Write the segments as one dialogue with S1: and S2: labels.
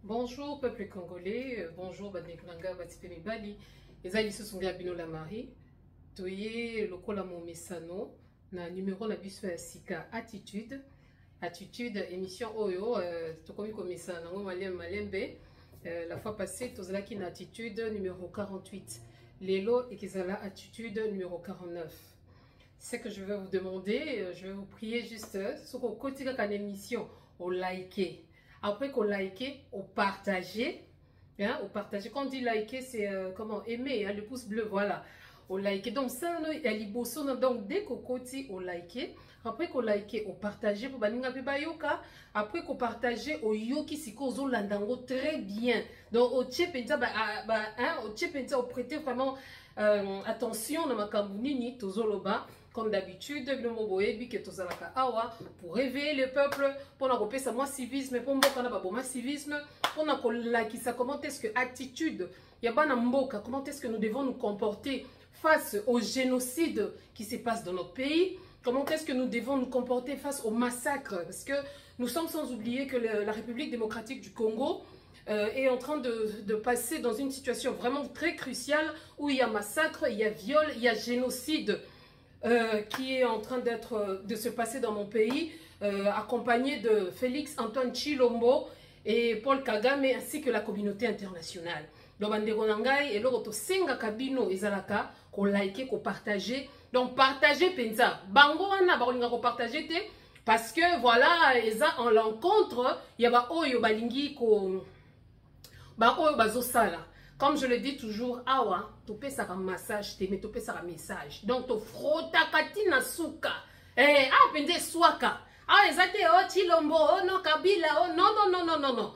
S1: Bonjour peuple congolais, bonjour Badeklanga Batipe Mibali, ezali ce sont Gabino la Marie, toye lokola mo mesano na numéro na biso ya sika attitude émission oyo tokomi komisa nango malembe la fois passée tozalaki na attitude numéro 48, lelo ekizala attitude numéro 49. Ce que je vais vous demander, je vais vous prier juste sur au quotidien d'une émission au liker. Après qu'on like, on partager. Hein, on partager. Quand on dit liker, c'est comment aimer, hein, le pouce bleu, voilà. On like. Donc ça, il y a l'ibosson. Donc dès qu'on continue, on like. Après qu'on like, on partager pour baninga pe bayoka. Après qu'on partage, on yoki siko zo landango très bien. Donc au tchepenta, au tchepenta, on prêter vraiment attention dans ma kambounini, tozoloba. Comme d'habitude, pour réveiller le peuple, pour repérer ça, moi civisme, pour moi civisme, pour ça, comment est-ce que attitude, comment est-ce que nous devons nous comporter face au génocide qui se passe dans notre pays, comment est-ce que nous devons nous comporter face au massacre, parce que nous sommes sans oublier que la République démocratique du Congo est en train de passer dans une situation vraiment très cruciale où il y a massacre, il y a viol, il y a génocide. Qui est en train de se passer dans mon pays, accompagné de Félix Antoine Tshilombo et Paul Kagame ainsi que la communauté internationale. Donc, et l'autre senga kabino ezalaka ko like, ko partager. Donc, partager penza. Bango wana balinga ko partager te parce que voilà, eza en l'encontre, il y a ba oyo balingi ko ba oyo bazosala. Comme je le dis toujours, awa, topé ça comme massage, mais topé ça comme message. Donc, to frota katina suka. Pende swaka. Ezate, oh, Tshilombo, oh, non, Kabila, oh, non.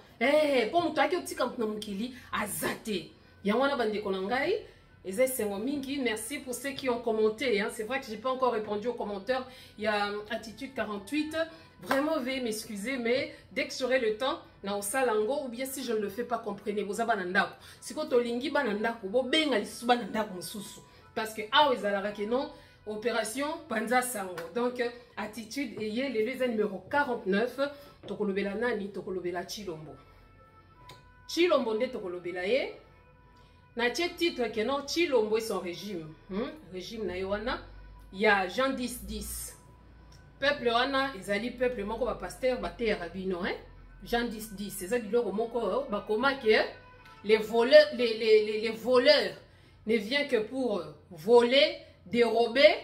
S1: Pour moi, tu as dit comme Namukili, azate. Yangwana bande konangai. Merci pour ceux qui ont commenté. Hein. C'est vrai que je n'ai pas encore répondu aux commentaires. Il y a attitude 48. Vraiment, veuillez m'excuser, mais dès que j'aurai le temps, na osalango ou bien si je ne le fais pas, comprenez, vous avez un si vous avez parce que non, opération Panza Sango. Donc, attitude et le numéro 49, tokolobela nani, tokolobela Tshilombo. Tshilombo nde tokolobela ye. Na titre que non, Tshilombo et son régime. Régime na yoana, il y a Jean 10-10. Peuple wana, ezali peuple moko ba pasteur ba te rabino, hein? Jean 10-10. C'est ça biloko moko ba koma que les voleurs ne viennent que pour voler, dérober,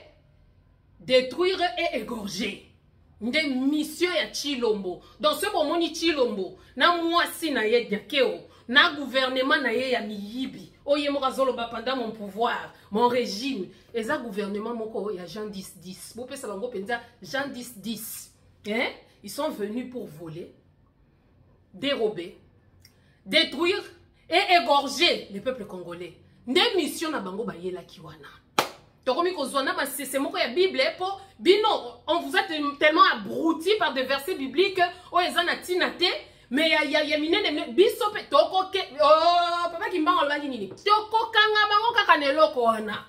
S1: détruire et égorger. Nde mission ya Tshilombo. Dans ce moment ni Tshilombo, na mwasi na ye nyakeo, na gouvernement na ye ya miyibi. Oye mo kazoloba pendant mon pouvoir, mon régime. Et ça gouvernement moko ya Jean 10-10. Bo pesa bango penza Jean 10-10. Hein? Ils sont venus pour voler, dérober, détruire et égorger le peuple congolais. Nde mission na bango bayela kiwana. Tokomi kozwana ba c'est moko ya Bible po bino on vous a tellement abruti par des versets bibliques o ezana tinate. Mais il y a minene biso pe toko ke oh papa kimbango lobaki nini toko kanga bango kaka neloko wana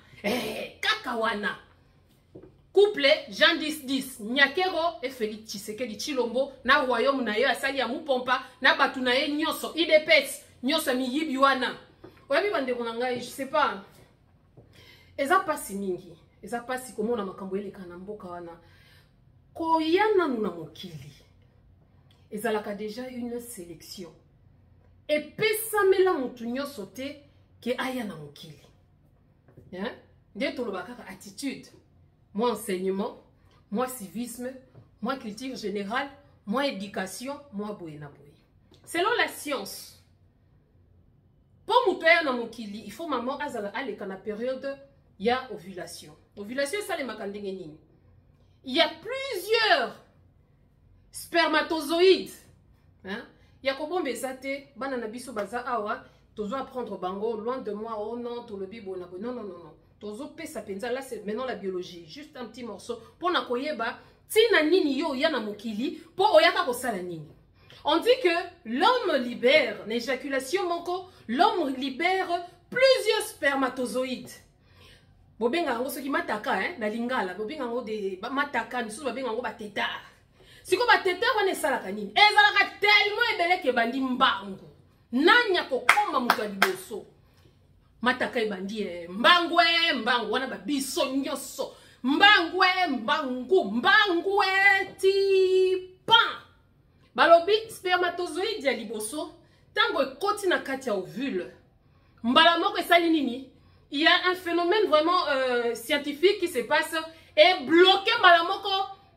S1: kaka wana couple Jean 10-10 Nyakero et Félix Tshisekedi Tshilombo na royaume na ye asali ya mupompa na batu na ye nyoso idepes nyoso miyibi wana oyebi bandeko na ngai je sais pas eza pasi mingi eza pasi komona makambo eleka na mboka wana koyana na mokili. Ezalaka déjà une sélection. Et pesamela mutunyo sote ke aya na mokili. Hein? Nde tolobaka attitude. Moi enseignement, moi civisme, moi culture générale, moi éducation, moi boye na boye. Selon la science, pour mutoya na mokili, il faut maman azala aleka na période ya ovulation. Ovulation ça les makandenge nini. Il y a plusieurs spermatozoïdes. Hein? Yakobombe zate, banana biso baza awa, tozo apprendre bango, loin de moi, oh non, to le bibo na non. Tozo pesa penza, là c'est maintenant la biologie, juste un petit morceau. Pour na koyeba, tina nini yo yana mokili, pour oyaka kosala nini. On dit que l'homme libère, l'éjaculation moko, l'homme libère plusieurs spermatozoïdes. Bobenga ngo soki mataka, hein, na lingala, bobenga ngo de mataka, nisu bobenga ngo bateta. Si vous avez tellement tellement ebele ke bandi mbangu. nanya kokoma mutu liboso mataka ebandi mbangwe mbangu wana babiso nyoso mbangwe mbangwe tipa balobi spermatozoïde ya liboso tango ekoti na kati ya ovule mbala moko esali nini. Il y a un phénomène vraiment scientifique qui se passe et bloqué mbala moko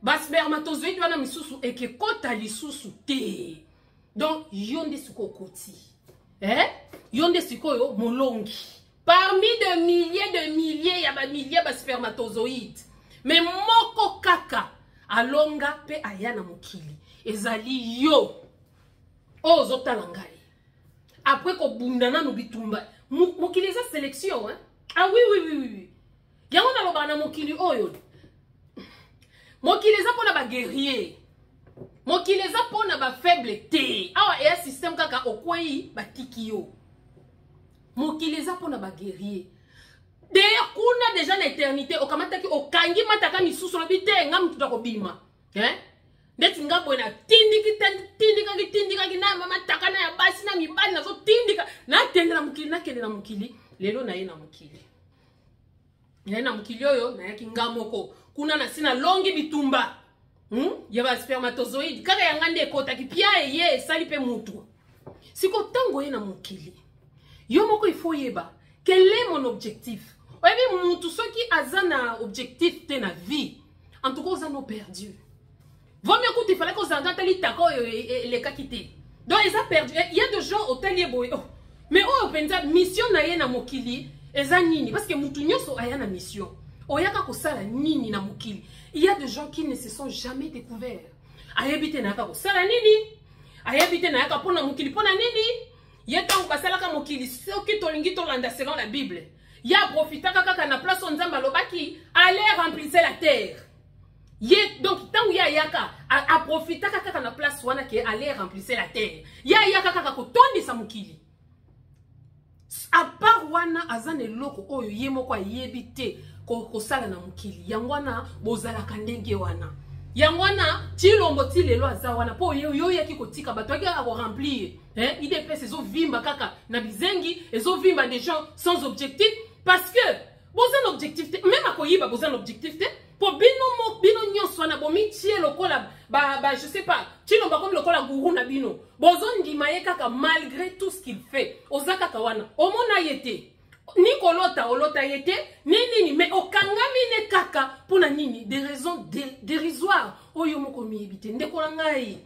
S1: ba spermatozoïde wana misusu ekekota lisusu te. Donc yonde siko koti yonde siko yo molongi parmi de milliers ya ba milliers ba spermatozoïdes mais moko kaka alonga pe ayana mokili ezali yo ozotala ngai après ko bundana no bitumba mokili eza sélection ah oui yango na loba na mokili oyo mokili eza pona ba guerrier mokili eza pona ba faible te awa e système kaka okwei batiki yo mokili eza pona ba guerrier d'ailleurs kuna déjà na éternité okamataki okangi mataka misusu lobi te nga mutu takobima ndeti nga bwena tindika na mama takana ya basi na mibali nazo tindika na tendela mukili na kende na mukili lelo na ye na mukili na mukili oyo na yaki nga moko kuna na sina longi bitumba ya ba spermatozoïde kaka yanga nde kota ki pia ye sali pe mutu siko tango ye na mukili yo moko il faut yeba quel est mon objectif oyebi mutu soki azana objectif te na vie en tout cas ozano perdu. Vaut mieux que tu fallait qu'on s'entende tali tako les kakité. Donc ils ont perdu. Il y a des gens au talier boy. Mais oh penza mission na ye na mokili eza nini parce que mutu nyoso aya na mission. Oyaka ko sala nini na mokili. Il y a des gens qui ne se sont jamais découverts. Ayebite na ka ko sala nini? Ayebite na ka pona mokili pona nini? Yeta ko sala ka mokili soki tolingi to landa selon la Bible. Ya profitaka kaka na place onzamba lobaki allez remplir la terre. Donc, tant que yaka a profité kaka na place wana qui allait remplir la terre. Yaka kaka ko tondi sa mukili. A part wana azane loko oyo yemo kwa yebite ko sala na mukili. Yangwana bozala kandenge wana. Yangwana tilombo tilelo azawana po yo yaki ko tika bato yaki ko remplir. IDPS ezo vimba kaka na bizengi ezo vimba des gens sans objectif parce que bozan objectif même akoyiba bozan objectif pour bino nyonso na bomi tie lokola je sais pas tilo ba comme lokola guru na bino bozon ndima ye kaka malgré tout ce qu'il fait ozaka kawana omona yete ni kolota olota yete nini mais okangami ne kaka pona nini des raisons dérisoires oyo moko miyebite ndekola ngai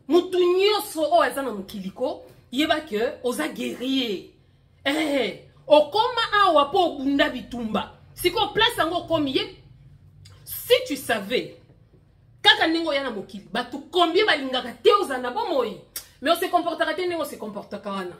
S1: mutu nyonso o azana mukiliko yeba que oza guerrier okoma awa po bunda bitumba siko place ngo komiye. Si tu savais, kaka ningo yana mokili, batu combien balingaka te ozana bomoyi, mais on se comportera te ningo se comporta kana.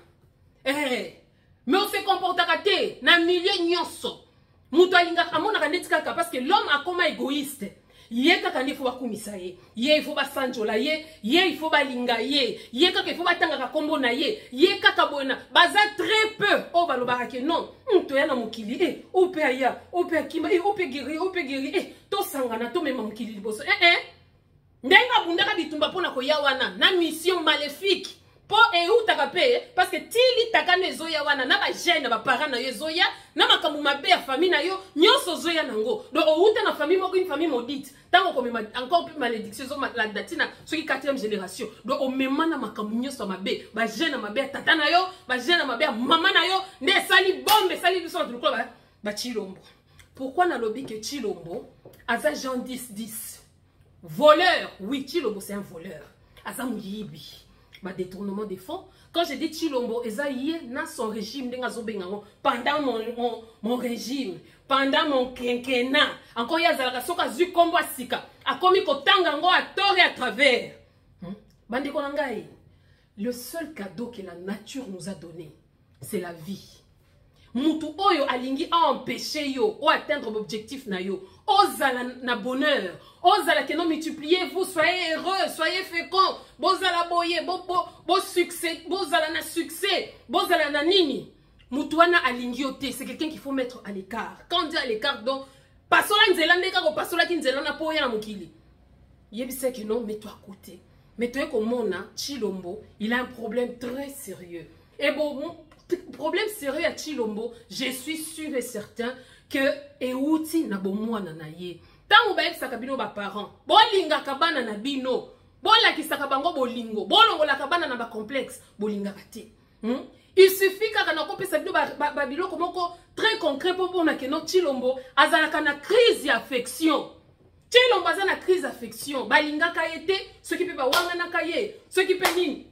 S1: Mais on se comportera te na milieu nyonso. Mutu alingaka amona kaneti kaka parce que l'homme a comme égoïste. Ye kaka ndi faut bakumisa ye, ye il faut basanjola ye, ye il faut balinga ye, ye kaka il faut batanga ka kombo na ye kaka bona baza très peu o balobaka ke non, to yana mokili o pe aya, o pe akima o pe guéri to sangana to mema mokili liboso ndenga bundaka bitumba pona ko ya wana na mission maléfique po utaka pe parce que tili takane zoya wana na ba jeune ba parents na yo zoya na makambu mabe ya famille na yo nyonso zoya nango donc uta na famille moko une famille maudite tango ko mema encore plus malédiction zo la datina soki 4e génération donc o mema na makambu nyonso mabe ba jeune mabe tata na yo ba jeune mabe mama na yo nde sali bombe sali biso na tuloko ba Chilombo. Pourquoi na lobby que Chilombo aza Jean 10 voleur? Oui, Chilombo c'est un voleur. Aza muyibi. Détournement des fonds. Quand je dis Chilombo, Ezaïe na son régime pendant mon régime, pendant mon quinquennat. Encore yazalaka soka zu kombo asika. Akomi kotanga ngo a tort et à travers. Bandi konangai. Le seul cadeau que la nature nous a donné, c'est la vie. Mutu oyo alingi a empêché yo ou atteindre l'objectif na yo. Ozala na bonheur. Ozala que non multipliez-vous, soyez heureux, soyez féconds. Bozala boye, bo succès, bozala na succès, bozala na nini. Mutuana alingiote, c'est quelqu'un qu'il faut mettre à l'écart. Quand on dit à l'écart, donc, pasola nzelande kako pasola ki nzelanda po ya na mokili. Yebise que non, mets-toi à côté. Mais toi comme mona Chilombo, il a un problème très sérieux. Et bon, problème sérieux à Chilombo, je suis sûr et certain que Euti na bomwana na ye. Tant ou sa bino ba parents. Bolinga kabana na bino. Bola ki sakabango bolingo. Bolongo la kabana na ba complexe. Bolinga kati. Il suffit que na kopesa bino ba biloko moko très concret pour na que no Chilombo azalaka na crise d'affection. Chilombo azana crise d'affection. Balinga kayete, ceux qui peut ba wanga na kaye, ceux qui peut nini.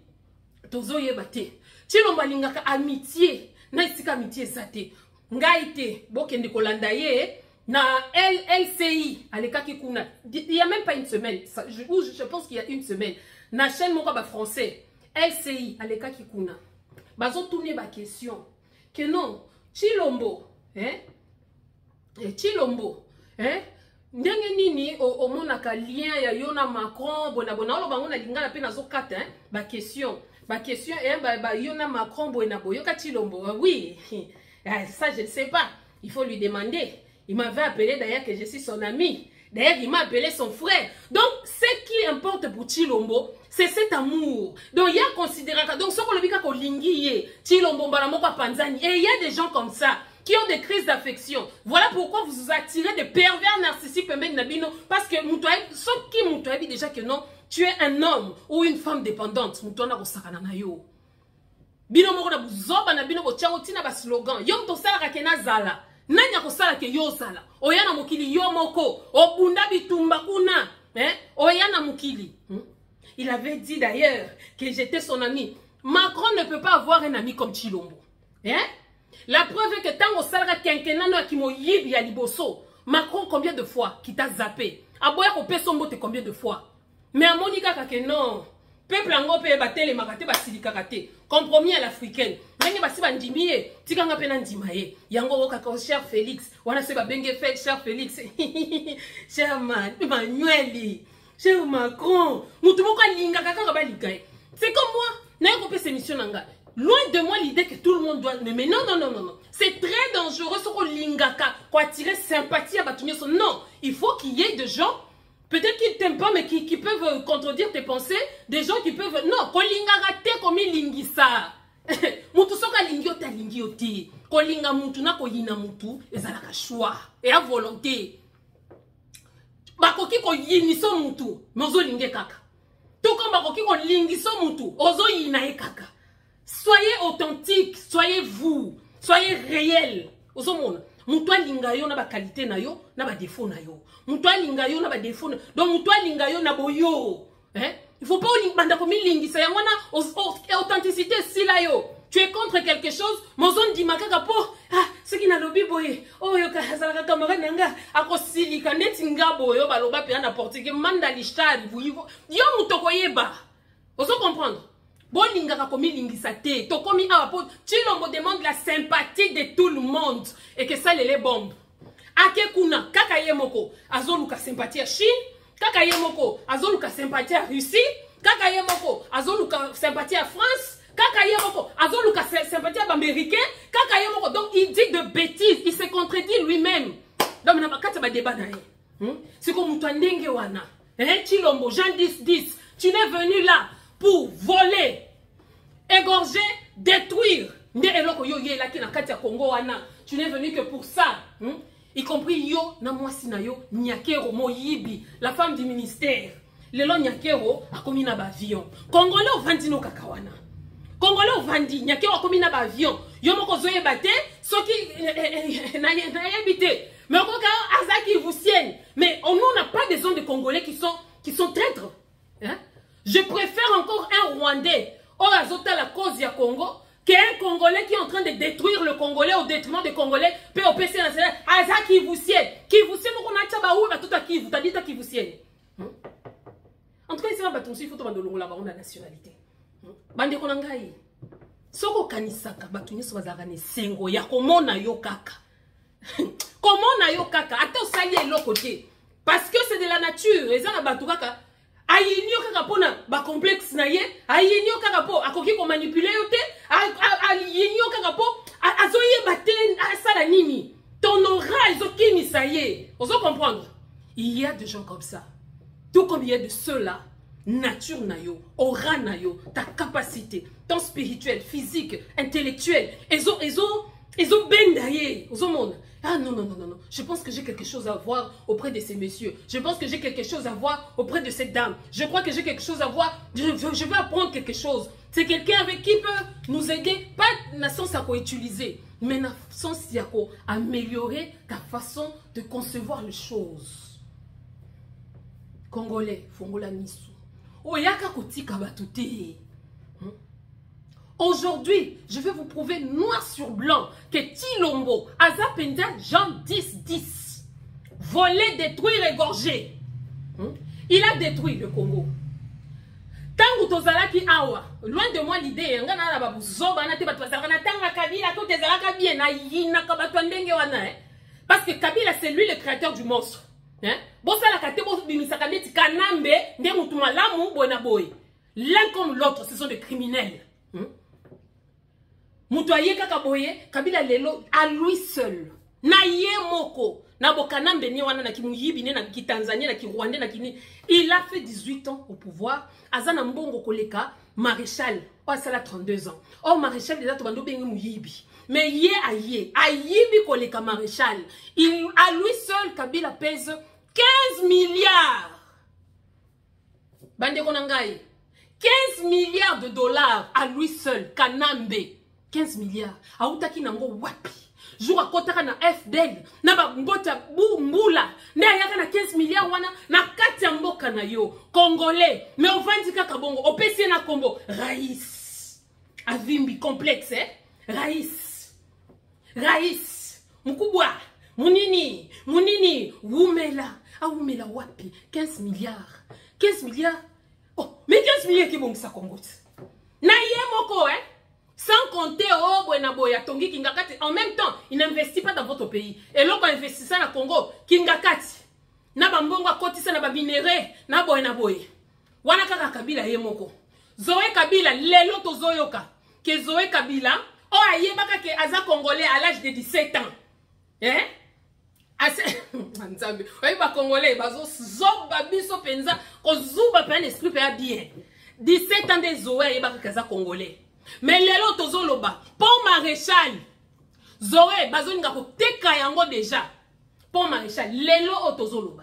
S1: Tozo yebate. Chilombo alingaka amitié. Na isika amitié sate. Ngaite bokende kolanda ye. Na LCI, alekaki kuna. Il n'y a même pas une semaine. Je pense qu'il y a une semaine. Na chaîne mon français. LCI, alekaki kuna. Bazo tourner ma question. Que non, Chilombo, Chilombo, ndenge nini o monaka lien ya yona Macron, bona olo bango na linga na pe nazo kata, ba question yona Macron bona boyoka Chilombo. Oui. Ça je ne sais pas. Il faut lui demander. Il m'avait appelé d'ailleurs que je suis son ami. D'ailleurs, il m'a appelé son frère. Donc, ce qui importe pour Chilombo, c'est cet amour. Donc, il y a considéré... Donc, ce qu'on le dit quand lingi Chilombo, Panzani. Et il y a des gens comme ça qui ont des crises d'affection. Voilà pourquoi vous attirez des pervers narcissiques. Parce que ce qui m'outoie déjà que non, tu es un homme ou une femme dépendante. M'outoie na yo. Bino moko na buzoba na bino botiango tina ba slogan. Yom to sala kakena zala. Nanya ko sala ke yo sala. Oyana mokili yo moko. Obunda bitumba kuna. Oyana mokili. Il avait dit d'ailleurs que j'étais son ami. Macron ne peut pas avoir un ami comme Chilombo. La preuve est que tant au sala quinquennat no akimo yibi ya liboso. Macron combien de fois qui t'a zappé? Aboya ko pesombo te combien de fois? Mais à Monica kake non. Peuple ango pe batele makate basilika kate. Compromis à l'africaine. Nenge basi bandimie, tikanga pena ndimaye. Yango okaka cher Félix. Wana se ba benge fait cher Félix. Cher Manuel. Cher Macron. Mutu moko linga kaka ba likaye. C'est comme moi, na ko pe émission nanga. Loin de moi l'idée que tout le monde doit m'aimer. Non. C'est très dangereux ce ko lingaka ko attirer sympathie à batunyo. Non, il faut qu'il y ait des gens peut-être qu'ils t'aiment pas, mais qui peuvent contredire tes pensées. Des gens qui peuvent... Non, kolinga rate komi lingisa. Mutu soka lingiota lingioti. Kolinga mutu na koyina mutu. Ezalaka choix. Et à volonté. Bakoki ko yiniso mutu. Mais ozo linge kaka. Tout comme bakoki ko lingiso mutu. Ozo yina e kaka. Soyez authentique. Soyez vous. Soyez réel. Ozo mona. Mutwa linga yo na ba qualité na yo, na ba défaut na yo. Mutwa linga yo na ba défaut. Donc mutwa linga yo na boyo. Il faut pas banda komi lingi sa yangwana authenticité si la yo. Tu es contre quelque chose, mozon di makaka po ce qui na lobi boye. Oh yo ka hazala camarade nanga akosilika neti ngabo yo baloba pe na portugais manda lishtari vous yo mutoko yeba. Oso comprendre. Bolinga komi lingisa te. To komi awapo. Chilombo demande la sympathie de tout le monde. Et que ça les bombes. Ake kuna. Kaka yemoko. Azoluka sympathie à Chine. Kaka yemoko. Azoluka sympathie à Russie. Kaka yemoko. Azoluka sympathie à France. Kaka yemoko. Azoluka sympathie à Américain. Kaka yemoko. Donc il dit de bêtises. Il se contredit lui-même. Donc on a pas de débat d'ailleurs. C'est comme Mutandenge wana. Chilombo. Jean 10. Tu n'es venu là pour voler, égorger, détruire. Tu n'es venu que pour ça. Y compris yo, na mwasi na yo, Nyakero Moyibi, la femme du ministère. Lelo Nyakero a commis na avion. Congolais au vandi no kakawana. Congolais au vandi, Nyakero a commis na avion. Yo moko zoye bate, soki na yebite. Mais on a azaki vous sienne. Mais on n'a pas des hommes de Congolais qui sont traîtres. Je préfère encore un Rwandais au Azota la cause du Congo qu'un Congolais qui est en train de détruire le Congolais au détriment des Congolais. POPC national. Aza qui vous sienne. Qui vous sienne. On a tchaba ou tout à qui vous. T'as dit qui vous sienne. En tout cas, ici, on va il faut que la baronne de la nationalité. Bande konangai. Soko kanisaka batunye so bazarane sengo ya komona yo kaka. Komona yo kaka. Attends ça y est l'autre côté. Parce que c'est de la nature. Et ça na batukaka. Ayinyo kaka pona ba complexe na ye, ayinyo kaka po akoki ko manipuler yote, ayinyo kaka po azoye baten asala nini. Ton aura ezoki misaye. Oso comprendre. Il y a des gens comme ça. Tout comme il y a de ceux-là nature na yo, aura na yo, ta capacité, ton spirituel, physique, intellectuel, ezo bendaye, ozo monde. Ah non, non, non, non, non. Je pense que j'ai quelque chose à voir auprès de ces messieurs. Je pense que j'ai quelque chose à voir auprès de cette dame. Je crois que j'ai quelque chose à voir. Je vais apprendre quelque chose. C'est quelqu'un avec qui peut nous aider. Pas dans le sens à utiliser, mais dans le sens à améliorer ta façon de concevoir les choses. Congolais, Fongola Misu. Oyaka kotika batute. Aujourd'hui, je vais vous prouver noir sur blanc que Tshilombo, Azapenda, Jean 10-10, voler, détruire, égorger. Il a détruit le Congo. Tangu tozalaki awa, loin de moi l'idée, parce que Kabila c'est lui le créateur du monstre. L'un comme l'autre, ce sont des criminels. Mutoye kakaboye, Kabila lelo à lui seul. Na ye moko, na bokanambe ni wana na kimuyibi na ki Tanzanie na ki Rwanda na kini. Il a fait 18 ans au pouvoir. Azana mbongo koleka maréchal. Oh ça a 32 ans. Oh maréchal déjà to bando bengi muyibi. Mais ye ayibi koleka maréchal. Il à lui seul Kabila pèse 15 milliards. Bande konangai. 15 milliards de dollars à lui seul Kanambe. 15 milliards. Aoutaki nango wapi. Jour à kotaka na FDL. Na ba mbota mbula. Ne ayaka na 15 milliards wana. Na kati ya mboka na yo. Congolais. Mais au vandika kabongo. Opesi na kombo. Raïs. Avimbi complexe eh. Raïs. Raïs. Mukubwa. Munini. Munini. Wumela. Ah wumela wapi. 15 milliards. 15 milliards. Oh. Mais 15 milliards qui bon ça Congo. Na yemoko eh. Sans compter, oh, Boya, Tongi, Kingakati. En même temps, il n'investit pas dans votre pays. Et l'on investit ça dans le Congo, Kingakati. Na bambongo koti ça na ba minéré, na boy. Wana kaka Kabila yemoko. Zoé Kabila, lelo to zoyoka. Que Zoé Kabila, oh ayebaka ke aza Congolais à l'âge de 17 ans. Hein? Nzambe. Oye ba Congolais, bazo zoba biso penza, ko zuba pa l'esprit pa bien. 17 ans de Zoé ayebaka kaza Congolais. Mais lelo tozoloba pour maréchal Zoé bazoninga ko teka yango déjà pour maréchal lelo tozoloba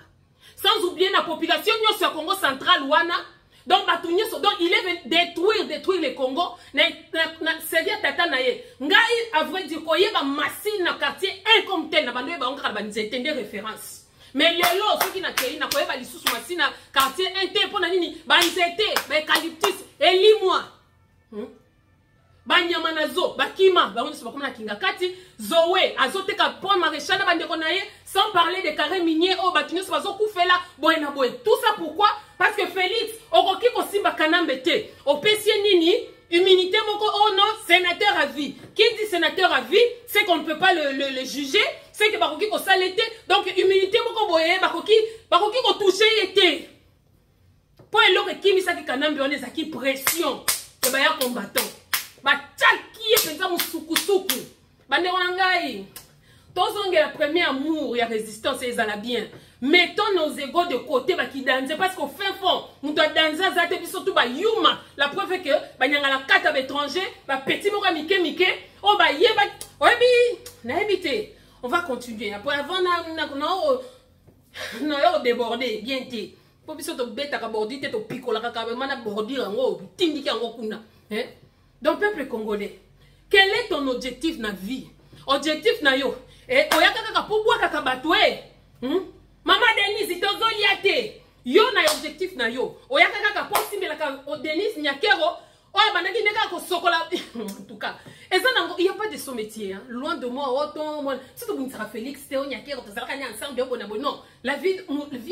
S1: sans oublier la population nyoso ya Congo central wana donc batunye so donc il est venu détruire le Congo na servir tata na ye ngai à vrai dire ko yeba machine na quartier un comme tel na bando ba onka ba nzete de référence mais lelo ceux qui na kei na ko yeba lisusu machine na quartier un tel pour na nini ba nzete ba eucalyptus elimwa Banyama nazo, bakima, ba on na Kingakati, Zoé, azoteka pour maréchal na bandeko na ye, sans parler des carrés miniers au batunyo so bazo kufela boyena boy. Tout ça pourquoi? Parce que Félix, okoki ko simba kanambete, au pesie nini, immunité moko oh non, sénateur à vie. Qui dit sénateur à vie, c'est qu'on ne peut pas le juger, c'est que bakoki ko salete, donc immunité moko boye bakoki ko toucher été. Pour eloko kimisa ki kanambe on les acquis pression, que ba ya combattant. Bataki penza musukusuku bande wanangai tozonge la premier amour ya résistance ezala bien mettons nos égos de côté baki danser parce qu'au fin fond nous doit danser zate biso tout ba yuma la preuve est que banyanga la carte à étranger ba petit moka mike oh ba yeba obi na éviter on va continuer après avant na déborder bien té pour biso to beta ka bordi té to picola ka mana bordir ngo tindiki ngo kuna hein. Donc, peuple congolais, quel est ton objectif dans la vie? Objectif na yo. Et oyaka kaka pour boire kaka batoué. Maman Denise, tozo liate. Yo na objectif na yo. Oyaka kaka pour simbela ka Denise nyakero. Oh banaki neka ko sokola. En tout cas, il n'y a pas de son métier. Hein. Loin de moi, autant moi. Si tu me Félix, Théo nyakero, tu seras ensemble bien bon. Non, la vie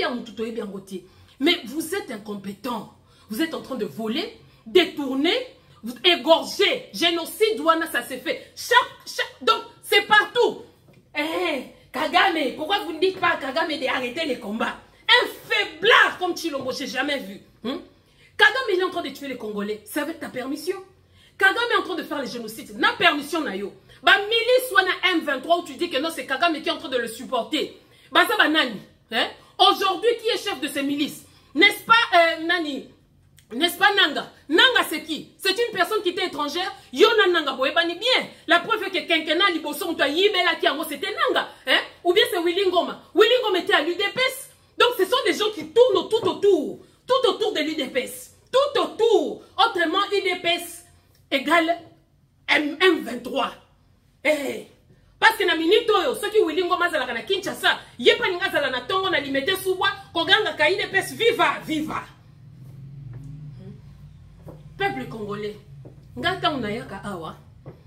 S1: a un tout bien roté. Mais vous êtes incompétent. Vous êtes en train de voler, détourner. Vous égorgez, génocide, douana, ça s'est fait. Donc, c'est partout. Kagame, pourquoi vous ne dites pas à Kagame d'arrêter les combats? Un faiblard comme Tshilombo, j'ai jamais vu. Kagame, il est en train de tuer les Congolais. C'est avec ta permission. Kagame est en train de faire les génocides. Na permission, na yo. Ba milice, wana M23, où tu dis que non, c'est Kagame qui est en train de le supporter. Baza banani. Aujourd'hui, qui est chef de ces milices? N'est-ce pas, Nani? N'est-ce pas Nanga? Nanga c'est qui? C'est une personne qui était étrangère. Yona Nanga boebani bien. La preuve est que Kenkena Liboso Yibela Kiango c'était Nanga. Hein? Ou bien c'est Willy Ngoma. Willy Ngoma était à l'UDPS. Donc ce sont des gens qui tournent tout autour de l'UDPS. Tout autour. Autrement, UDPS égale M23. Eh. Parce que na minute oyo, ceux qui Willy Ngoma zalaka na Kinshasa, yepa ninga zala na tongo na limete soubwa, koganga ka UDPS viva, viva. Peuple congolais, ngata unayaka awa,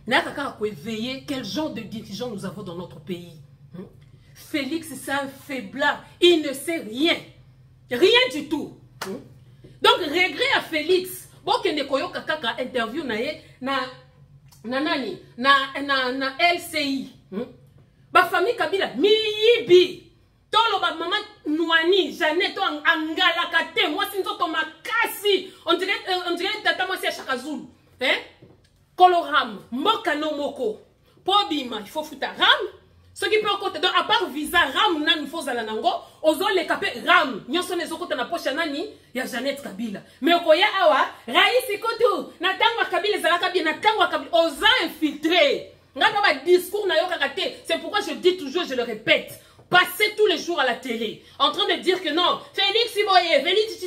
S1: nayaka ko éveiller quel genre de dirigeants nous avons dans notre pays. Félix, c'est un faiblard, il ne sait rien. Rien du tout. Donc, regret à Félix. Bon, que ne koyo kaka interview na nani, na LCI. Ba famille Kabila, miyibi. Tolo ba maman Nouani, Jeannette, Angala Kate, moi si nous sommes makasi. On dirait tata moi c'est Chakazulu. Hein? Koloram, Mokano Moko. Pobima, il faut foutre Ram. Ce qui peut encore donc à part visa Ram nan faut ala nango, ozo le capé Ram. Nyonso ne zoko na poche nani ya Jeannette Kabila. Mais okoya awa, Raïs Koto, na tangwa Kabila zalaka bien na tangwa Kabila oza infiltré. Ngapa ba discours na yo kakate. C'est pourquoi je dis toujours, je le répète. Passer tous les jours à la télé, en train de dire que non, Félix Siboye, Félix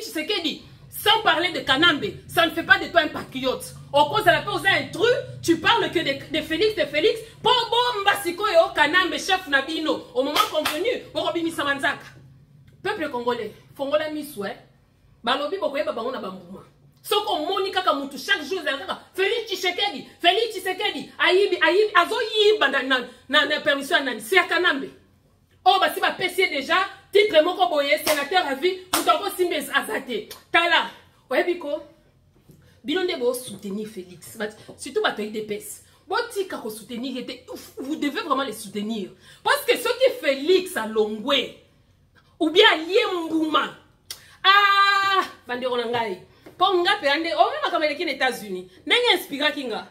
S1: Tshisekedi, sans parler de Kanambe, ça ne fait pas de toi un patriote. Au cause de la pause intrus, tu parles que de Félix, Pobo Mbasiko yo Kanambe, chef Nabino, au moment convenu, Orobi Misamanzaka. Peuple congolais, Fongola Misoué, Balobi Bokoye Babangona Bambouma. Soko Monika Kamutu, chaque jour, Félix Tshisekedi, Aïbi, Azo Yiba na permission à Nani, c'est à Kanambe. Oh, bah si ma PC déjà, titre Moko Boye, sénateur à vie, nous avons Simbes Azate. Tala, ouais, Biko, Bilonde Bo soutenir Félix, surtout bataille des pèses. Botika soutenir, vous devez vraiment les soutenir. Parce que ce qui Félix à Longwe, ou bien Liembouma, ah, Banderonangai. Ponga peande o même comme les États-Unis n'enga inspira kinga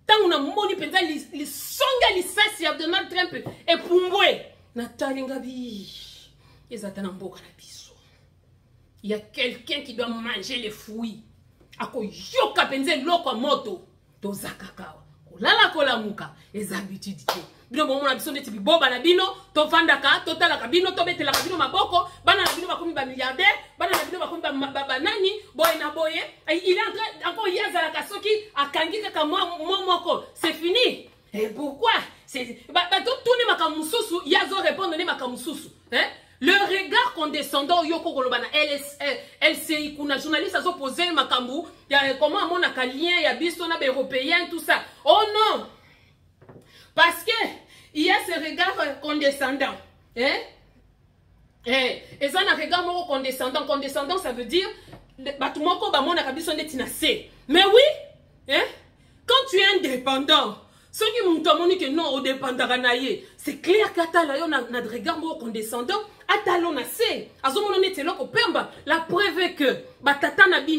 S1: tant on a moni penza li songa li sasi ya Donald Trump et pumbwe na talinga bi ezatana mboka na biso. Il y a quelqu'un qui doit manger les fruits ako yoka penza loko moto to zakaka kolala kolamuka ez habitude te bino bomo na biso ndeti biboba na bino to vandaka to talaka bino to betela bino maboko bana na bino bakomi ba milliardaire bana na bino bakomi ba nani boye na boye il est en train encore yazala kasoki akangi kaka moko c'est fini. Et pourquoi c'est ba to tourner makamususu yazo répondre ne makamususu hein. Le regard condescendant yoko kolobana LCI kuna journaliste azo poser makambu ya comment mona ka lien ya biso na européen tout ça. Oh non. Parce que il y a ce regard condescendant. Hein? Et ça, un regard condescendant. Condescendant, ça veut dire mais oui, hein? Quand tu es indépendant, ceux qui m'ont dit que non, au dépendant, c'est clair qu'à ta un regard condescendant. La preuve est que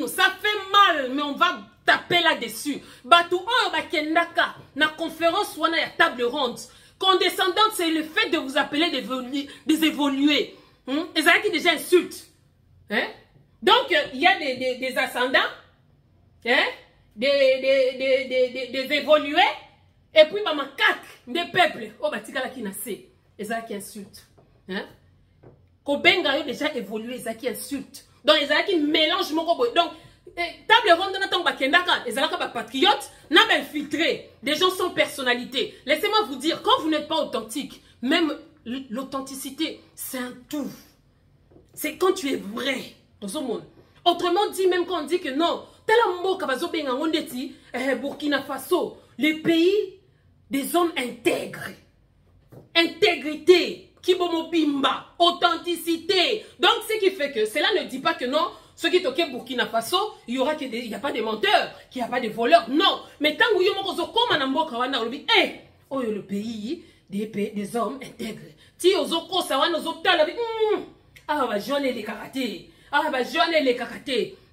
S1: ça fait mal, mais on va taper là-dessus. Na conférence ou na table ronde. Condescendante, c'est le fait de vous appeler des évolués. Et ça qui déjà insulte. Hein? Donc, il y a des ascendants, hein? des évolués, et puis ma cac des peuples. Oh, batika la qui n'a c'est. Et ça qui insulte. Hein? Kobenga yo déjà évolué, et ça qui insulte. Donc, et ça qui mélange mon robot. Donc, table ronde na tang bakendaka ezalaka ba patriote na ba infiltré des gens sans personnalité. Laissez-moi vous dire, quand vous n'êtes pas authentique, même l'authenticité c'est un tout. C'est quand tu es vrai dans ce monde. Autrement dit, même quand on dit que non, Burkina Faso, les pays des hommes intègres, intégrité, kibomobimba, authenticité. Donc ce qui fait que cela ne dit pas que non. Ceux qui toquent Burkina Faso, il n'y a pas de menteurs, qu'il n'y a pas de voleurs. Non. Mais tant que le pays des hommes intègres. Si vous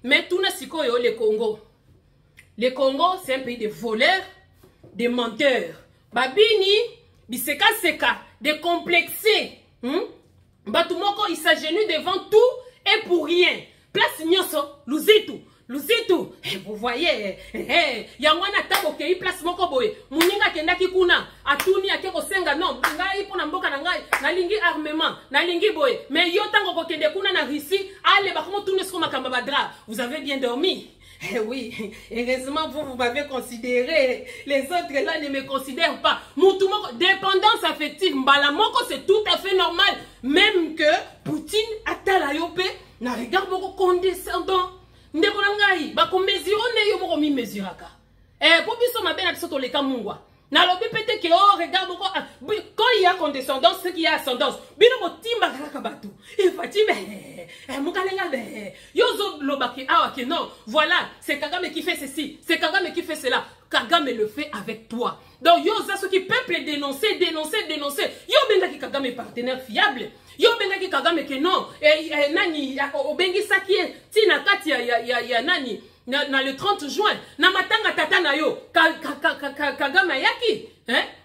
S1: mais tout le Congo. Le Congo, c'est un pays de voleurs, de menteurs. Babini, biseka, décomplexés. Batumoko, il s'agenouille devant tout. et pour rien. Place nyonso, luzitu. Luzitu, vous voyez, yangwana tabo kei place moko boye. Muninga kendaki kuna, atuni akeko senga non, ngai pona mboka na ngai, nalingi armement, nalingi boye. Mais yo tango ko kende kuna na Russie, allez ba komo tourner sur makamba badra. Vous avez bien dormi? Eh oui, heureusement vous m'avez considéré. Les autres là ne me considèrent pas. Moutoumoko, dépendance affective, mbala moko c'est tout à fait normal. Même que Poutine atala yope, na regard beaucoup condescendant. Ndeko na ngai ba ko mesure ne yo moko mi mesuraka. Po biso mabe na biso to leka mungwa. Na lobi pete ke oh regarde beaucoup quand il y a condescendance c'est qu'il y a ascendance. Bino ko timba kaka bato. E Fatima mukalenga be. Yo zo lobaki awa ke non. Voilà, c'est Kagame qui fait ceci, c'est Kagame qui fait cela. Kagame le fait avec toi. Donc yo za ce qui peuple dénoncer. Yo benga ki Kagame partenaire fiable. Yo benga ki Kagame ke non. Nani obengi saki tina kati ya nani na le 30 juin na matanga tata na yo Kagame yaki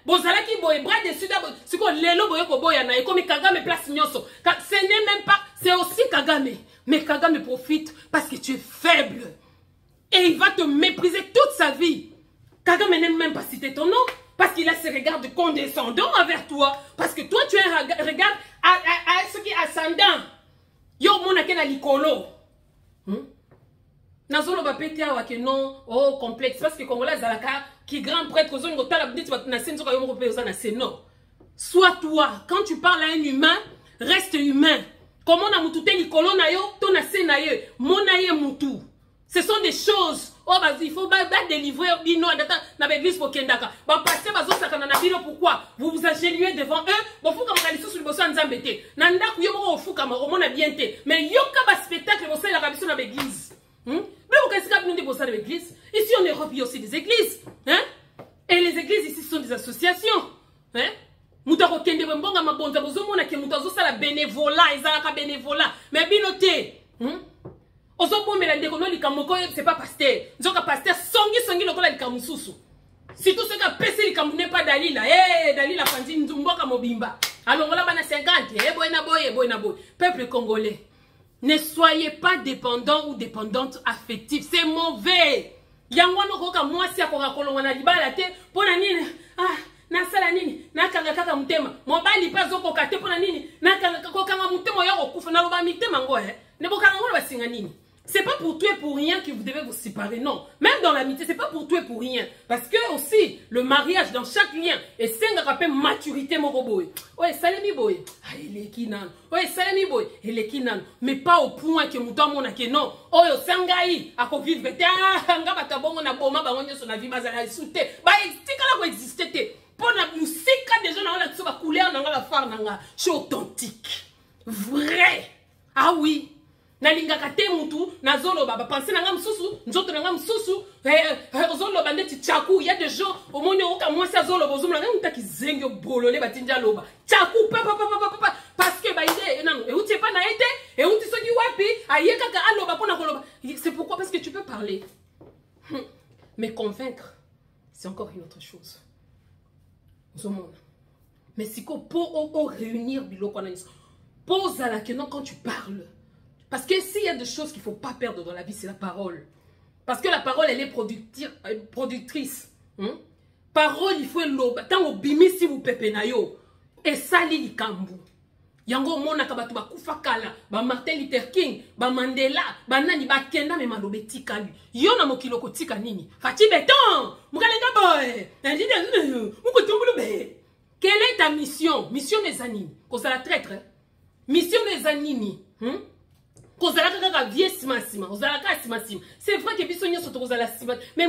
S1: bozalaki boye bras dessus d'abord siko lelo boye ko boya na comme Kagame place nyonso ce n'est même pas c'est aussi Kagame mais Kagame profite parce que tu es faible et il va te mépriser toute sa vie. Kagame n'aime même pas citer ton nom parce qu'il a ce regard de condescendant envers toi parce que toi tu as un regard à ce qui est ascendant. Yo monake na likolo. Nazolo ba pété awa ke non oh complexe parce que Congolais zalaka qui grand prêtre ozongo tala bdit na senzo ka yo moko pe ozana c'est non. Sois toi quand tu parles à un humain reste humain. Comment na mutu te likolo na yo to na se na ye mona ye mutu. Ce sont des choses oh bah il faut pas délivrer bino ndata na l'église pour kendaka. Ba passer bazo sakana na bino pourquoi vous vous agenouillez devant eux bon faut comme kaliso sur boso nzambe te. Na ndaku yo moko ofuka ma omona bien te. Mais yo ka ba spectacle boso la kabiso na l'église. Ici en Europe, il y a aussi des églises. Hein? Et les églises ici sont des associations. Hein? Moutako kende mbonga mabonza bozomo na ke mutazo sala bénévolat, ezalaka bénévolat. Mais binoté. Ozo pomela ndeko no likamoko c'est pas pasteur. Nzoka pasteur songi lokola likamususu. Si tout ce qu'a pessé likamu n'est pas Dalila. Dalila fanti nzumboka mobimba. Alongola bana 50. Boy. Peuple congolais. Ne soyez pas dépendant ou dépendante affective. C'est mauvais. Yangwano koka mwasi akoka kolongwana libala te pona nini na sala nini na kanga kaka mutema mobali pazo koka te pona nini na kanga kokanga mutema yo kokufa na loba mitema ngo ne bokanga ngo basinga nini. C'est pas pour tout et pour rien que vous devez vous séparer, non. Même dans l'amitié, c'est pas pour tout et pour rien. Parce que aussi, le mariage dans chaque lien, et c'est un rappel maturité, mon boy. Ouais, salami boy. Ah, il est kinan. Ouais, salami boy. Il est kinan. Mais pas au point que mouton mon ake, non. Oh, yo, sangai, à ko vivre. Ah, nga batabongo na boma, ba onyo son avis, bazala soute. Ba, tika la ko exister te. Pour la musique, des gens, na la couleur, na la phare, na c'est authentique. Vrai. Ah oui. Nalinga kate mutu nazolo baba penser nanga msusu nzoto nanga msusu zolo bandeti chaku il y a des gens au monde oka moi ça zolo bozumla nanga mutaki zengyo bolole batinja loba chaku papa parce que ba ide non et uti pas na été et uti soki wapi ayeka ka aloba pona koloba c'est pourquoi parce que tu peux parler mais convaincre c'est encore une autre chose zomona mais si ko pour réunir biloko na pose à la question quand tu parles. Parce que s'il y a des choses qu'il ne faut pas perdre dans la vie, c'est la parole. Parce que la parole, elle est productrice. Parole, il faut l'eau. Tant au bimi si vous pepez na yo. Et ça, li kambu. Yango mona kabatu ba kufakala, ba Martin Luther King, ba Mandela, ba nani ba kenda me malobe tika lui. Yo na mokiloko tika nini? Fati beton, mukalenga boy. Quelle est ta mission? Mission des animes. Cause la traître. Mission des animes. C'est vrai que Bissonnia sont aux la cima, mais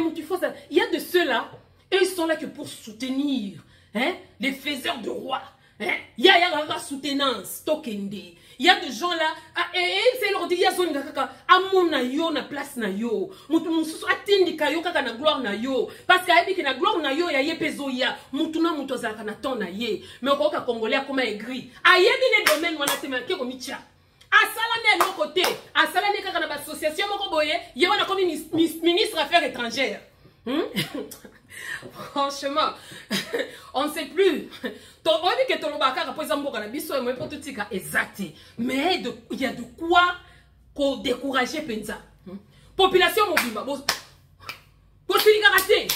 S1: il y a de ceux-là, et ils sont là que pour soutenir les faiseurs de rois. Il y a la soutenance, tokende. Il y a des gens là, et c'est leur dit, il y a zone kaka, amon na yo na place na yo, mususu atindi kayo kaka na gloire na yo, parce que na gloire na yo ya yepezo ya, mutuna mutoza kana ton na ye, mais au ka congolais comme aigri, ayebi les domaines wana te marqué comme micha. Asalane à nos côtés, asalane kaka na association moko boye, yewana comme ministre affaires étrangères. Franchement, on ne sait plus. On dit que Tolobaka représente beaucoup la biso et moi pour tout ça exact. Mais il y a de quoi ko décourager penza. Population mobimba bo karaté.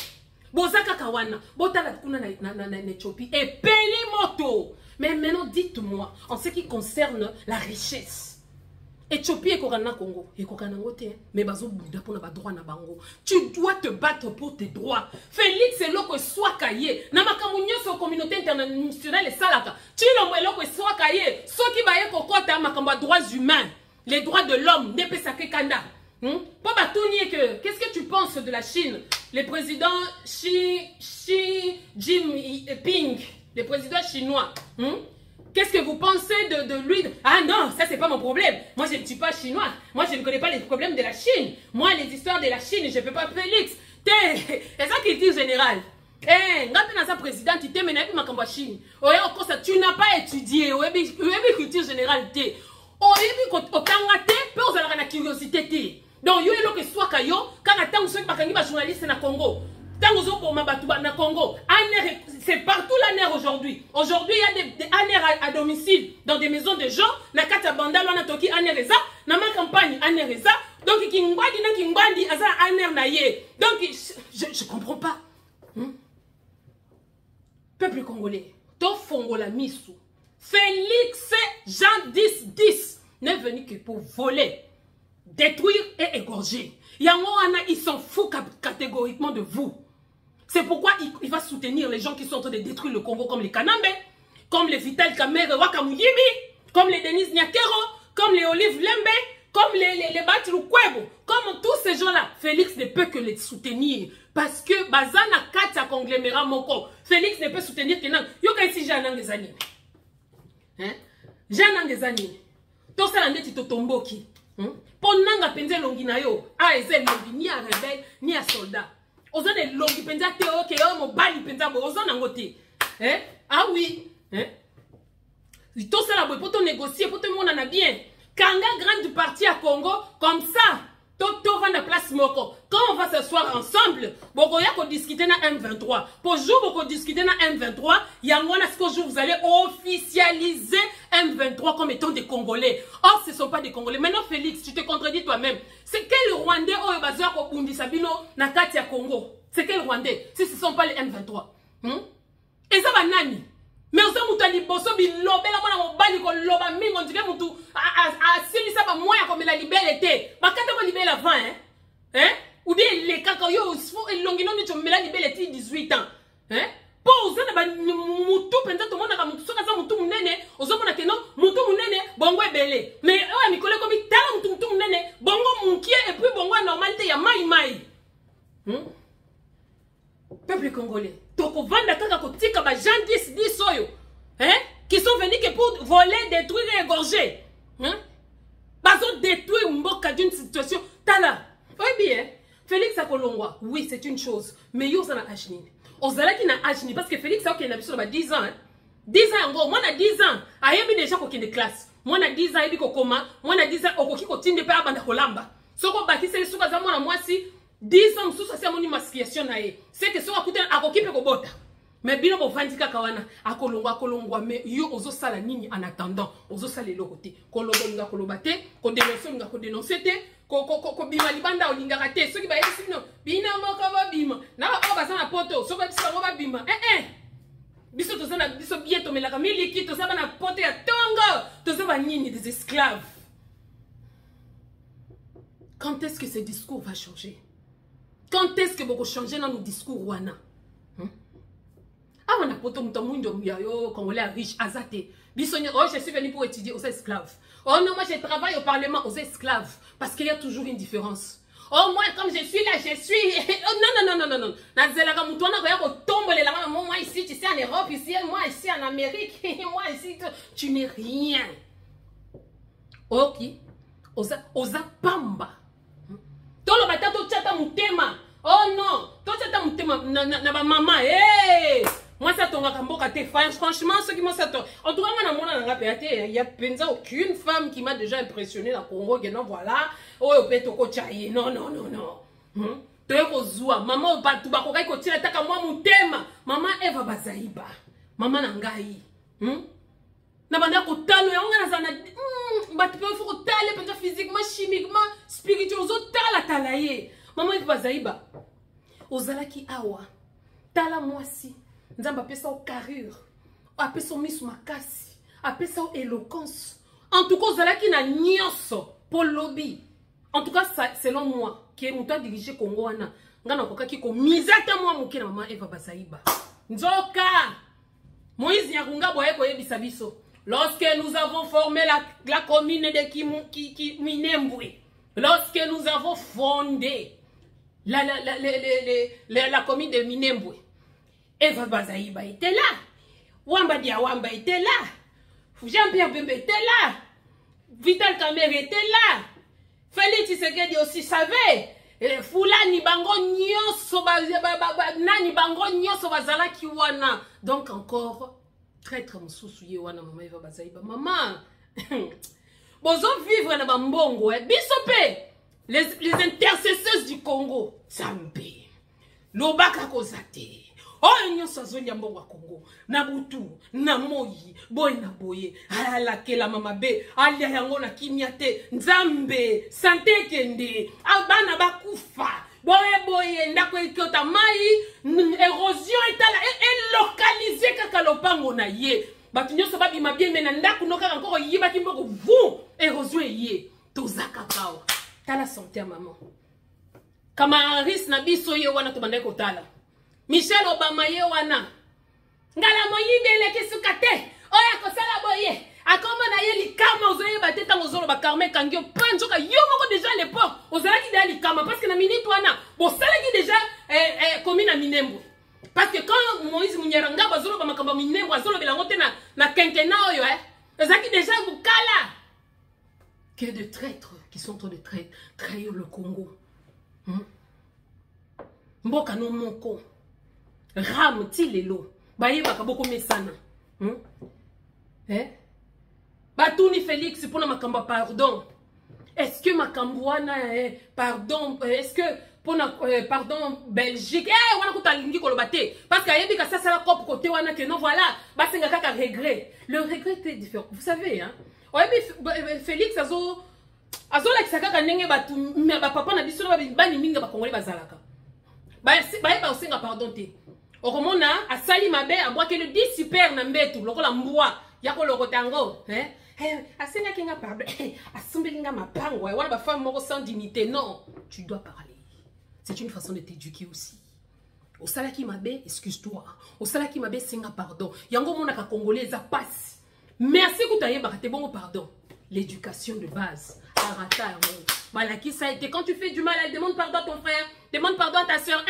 S1: Bozaka kawana, botala kuna na Éthiopie et peli moto. Mais maintenant dites-moi en ce qui concerne la richesse. Éthiopie et Congo, mais bazo bouda pour na droit na bango. Tu dois te battre pour tes droits. Félix est loko soit caillé. Na makamunyo sur communauté internationale et salaka. Tu l'envoies loko soit caillé. Ceux qui baillent kokota makamba droits humains, les droits de l'homme, ne peut sake kanda. Pour batounier que qu'est-ce que tu penses de la Chine? Le président Xi Jinping, le président chinois. Qu'est-ce que vous pensez de lui? Ah non, ça c'est pas mon problème. Moi je ne suis pas chinois. Moi je ne connais pas les problèmes de la Chine. Moi les histoires de la Chine, je ne peux pas Félix. C'est ça qu'il dit général. Quand tu es président, tu t'es mené avec ma Chine. Tu n'as pas étudié. Culture générale. La curiosité. Donc, il y a soit kayo, quand on a journaliste na Congo. Congo, c'est partout la nerf aujourd'hui. Aujourd'hui, il y a des ANER à domicile dans des maisons de gens. Na kata banda lona toki ANEReza, na ma campagne ANEReza. Donc kingwadi na kingwandi aza ANER na ye. Donc je comprends pas. Peuple congolais, to fongola misu. Félix Jean 10 n'est venu que pour voler, détruire et égorger. Ils s'en foutent catégoriquement de vous. C'est pourquoi il va soutenir les gens qui sont en train de détruire le Congo, comme les Kanambe, comme les Vital Kamerhe Wakamuyibi, comme les Denis Nyakero, comme les Olive Lembe, comme les Batilu Kwebo, comme tous ces gens-là. Félix ne peut que les soutenir. Parce que Bazana Katia Conglomérat Moko, Félix ne peut soutenir que non. Yoka ici, j'ai un des années. J'ai un des années. Tout ça, l'année, tu te tombes qui. Pour nanga penze longi na yo, a eze longi ni a rebelle ni a soldat. Ozo de longi penza te o ke yo mo bali penza bo ozo nango te. Ah oui, tout ça la boy pour te négocier pour te monde na bien. Kanga grande partie à Congo comme ça. Toto va na place moko. Quand on va s'asseoir ensemble, boko ya ko discuter na M23. Pour jour boko discuter na M23, yangwana ce que jour vous allez officialiser M23 comme étant des Congolais. Or ce ne sont pas des Congolais. Maintenant Félix, tu te contredis toi-même. C'est quel Rwandais oyo bazwa ko bundi sabino na kati ya Congo? C'est quel Rwandais si ce ne sont pas les M23? Et ça va nani? Mais on s'en moutali bosso bilobela mona mobali ko loba mingo ndike mutu a silisa ba moya comme la libéralité. Ba kata ko libérer avant ou bien les kaka yo longino ni chomela libéralité 18 ans. Pour oza na ba mutu penza to mona ka mutu soka za mutu munene ozo mona ke non mutu munene bongo ebele. Mais o mikole ko bitala mutu munene bongo munkie et puis bongo normalité ya mai. Peuple congolais, toko vanda kaka kotika ba Jean 10 oyo, qui sont venus que pour voler, détruire et égorger. Bazo détruire mboka d'une situation tala. Oui bien, Félix Akolongwa, oui, c'est une chose, mais yo ça na ajni. Ozala ki na ajni parce que Félix a okena biso ba 10 ans. 10 ans ngo, moi na 10 ans, ayebi déjà ko kende classe. Moi na 10 ans yebi ko koma, moi na 10 ans okoki ko tinde pe abanda kolamba. Soko bakise suka za mwana mwasi 10 ans sous ça moni masquation na ye. C'est que so akute akokipe ko bota. Mais bino bo vandika kawana akolongwa mais yo ozo sala nini en attendant ozo sala le côté kolobonga kolobate ko dénoncer te ko bima libanda olingaka te soki ba yesi bino bina moko ba bima na ba ba sana poto so ba bisa ba bima biso to sana biso bieto melaka miliki to saba na poto ya tongo to saba nini des esclaves. Quand est-ce que ce discours va changer? Quand est-ce que vous allez changer dans nos discours wana? Ah, on a poto mutamundo yo congolais riche azate. Bisonyo, oh, je suis venu pour étudier aux esclaves. Oh non, moi je travaille au parlement aux esclaves parce qu'il y a toujours une différence. Oh moi comme je suis là, je suis oh, non. Nazela mutwana ko tombe les là moi ici tu sais en Europe ici, moi ici en Amérique, moi ici tu n'es rien. OK. Oza pamba. Tolo batato chata mutema. Oh non, toi chata mutema na ba maman. Moi ça tonga kamboka te franchement ceux qui m'ont ça en tout cas moi na mona nga péate il y a penza aucune femme qui m'a déjà impressionné dans Congo que non voilà oh peto ko chaye non to zua maman batu bakokai ko tira taka moi mutema maman Eva Bazaiba maman na ngai na banda ko talo ya ngana zana bat pe faut tale peut physiquement chimiquement spirituellement tala tala ye maman il va zaiba ozalaki awa tala mwasi nzamba pesa au carrure apesa miss makasi apesa au éloquence en tout cas ozalaki na nyonso pour lobby en tout cas ça, selon moi qui est muta diriger Congo wana ngana kokaki ko mizata moi moke na maman Eva Bazaiba nzoka Moïse Nyakunga boye koye bisabiso. Lorsque nous avons formé la commune de Minembwe, lorsque nous avons fondé la commune de Minembwe, Eva Bazaiba était là, Wamba Diawamba était là, Jean-Pierre Bembe était là, Vital Kamerhe était là, Félix Tshisekedi aussi savait, Fulani Bango Nyoso Nani Bango Nyoso Bazala Kiwana. Donc encore traître msusu wana mama Eva Bazaiba maman bozo vivre na bambongo bisope les intercesseurs du Congo Zambe lobaka kozate oh nyoso zoli mbongo wa Congo na butu na moyi boy na boye ala kela mama be ali yango na kimiate Nzambe santé kende abana bakufa boye ndako ekota mai érosion etala localisé kaka lopango na ye batu nyoso babima bien mena ndako noka encore yiba kimboko vu érosion ye tozaka kawa tala santé maman kama Aris na biso ye wana to bandeko tala Michel Obama ye wana ngala moyibele kisukate oya kosala boye akoma na ye likama ozoye bateta ngozolo ba Carmen Kangio panjoka yo moko déjà à l'époque ozalaki da likama parce que na minute wana bo salaki déjà commune à Minembwe parce que quand Moïse Munyaranga bazolo ba makamba Minembwe azolo belango te na quinquennat oyo ozalaki déjà bukala que de traîtres qui sont en train de trahir le Congo mboka no moko ram tilelo baye bakaboko mesana Batouni Félix pour makamba pardon. Est-ce que makambouana pardon est-ce que pour pardon Belgique wana kutalingi kolobate parce que yebi ka ça la cop côté wana que non voilà basenga kaka regret. Le regret est différent. Vous savez hein. Oyebi Félix azo la kisaka ndenge batu ba papa na biso ba bani minga ba kongolais bazalaka. Ba osenga pardon te. Okomona asali mabe abwake le 10 super na mbetu lokola mbwa yako lokotango asenga kinga pardon asumbelinga mapango wana ba femme moko sans dignité non tu dois parler c'est une façon de t'éduquer aussi au salaki mabe excuse-toi au salaki mabe senga pardon yango mona ka congolais za passe merci kutaye ba te bon pardon l'éducation de base arata balaki ça a été quand tu fais du mal elle demande pardon à ton frère demande pardon à ta soeur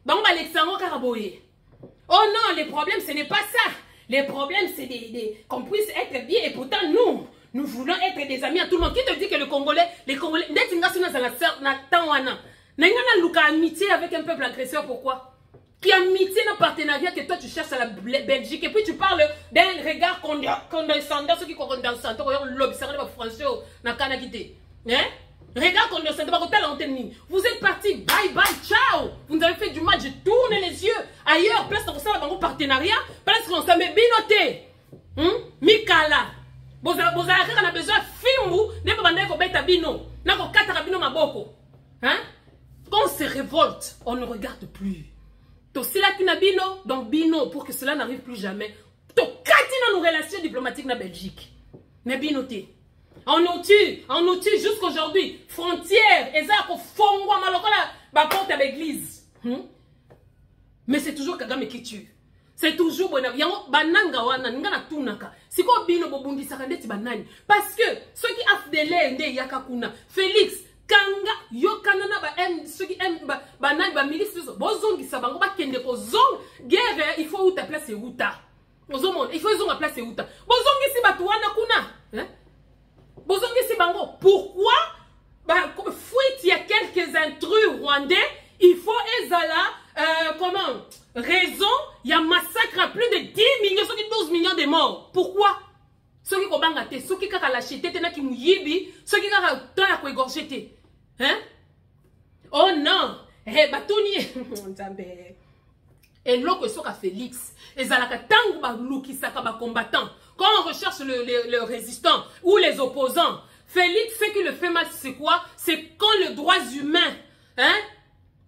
S1: bon ba l'exango karaboye oh non les problèmes ce n'est pas ça. Les problèmes, c'est qu'on puisse être bien. Et pourtant, nous voulons être des amis à tout le monde. Qui te dit que les Congolais, amitié avec un peuple agresseur, pourquoi? Qui amitié dans partenariat que toi tu cherches à la Belgique. Et puis tu parles d'un regard condescendant, ceux qui condescendent, l'observation français, na kanakité. Regarde vous êtes partis, bye bye, ciao. Vous nous avez fait du mal, je tourne les yeux. Ailleurs, place dans ça, dans partenariat, place dans ça, mais binoté. Mikala. Vous avez besoin de filmou, ne pas demander qu'on bête à bino. N'a qu'on quatre bino maboko. Quand on se révolte, on ne regarde plus. Donc, c'est là qu'il y a bino, donc bino, pour que cela n'arrive plus jamais. Donc, quand nos relations diplomatiques na Belgique, ne binoté. On nous tue jusqu'aujourd'hui. Frontières, et ça, qu'on fongwa malokola, ba porte à l'église. Mais c'est toujours Kagame qui tue. C'est toujours bon. Yango bananga wana ngana tunaka. Si ko bino bobundi sakandeti banani. Parce que ceux qui afdele nde yakakuna. Félix Kanga yo kanana ba ceux qui aiment banani ba milice bozongi sabango ba kende ko zong guerre il faut où ta place est où ta. Ozomon, il faut zonga place est où ta. Bozongi si batu wana kuna. Pourquoi fuite, il y a quelques intrus rwandais, il faut comment raison, il y a massacre à plus de 10 millions, 12 millions de morts. Pourquoi? Ceux qui ont bangaté, ceux qui ont lâché, ceux qui ont égorgé. Oh non! Et l'autre soit Félix. Et zalaka tangu ba lukisaka ba combattant. Quand on recherche le résistant ou les opposants, Félix, ce qui le fait mal, c'est quoi? C'est quand les droits humains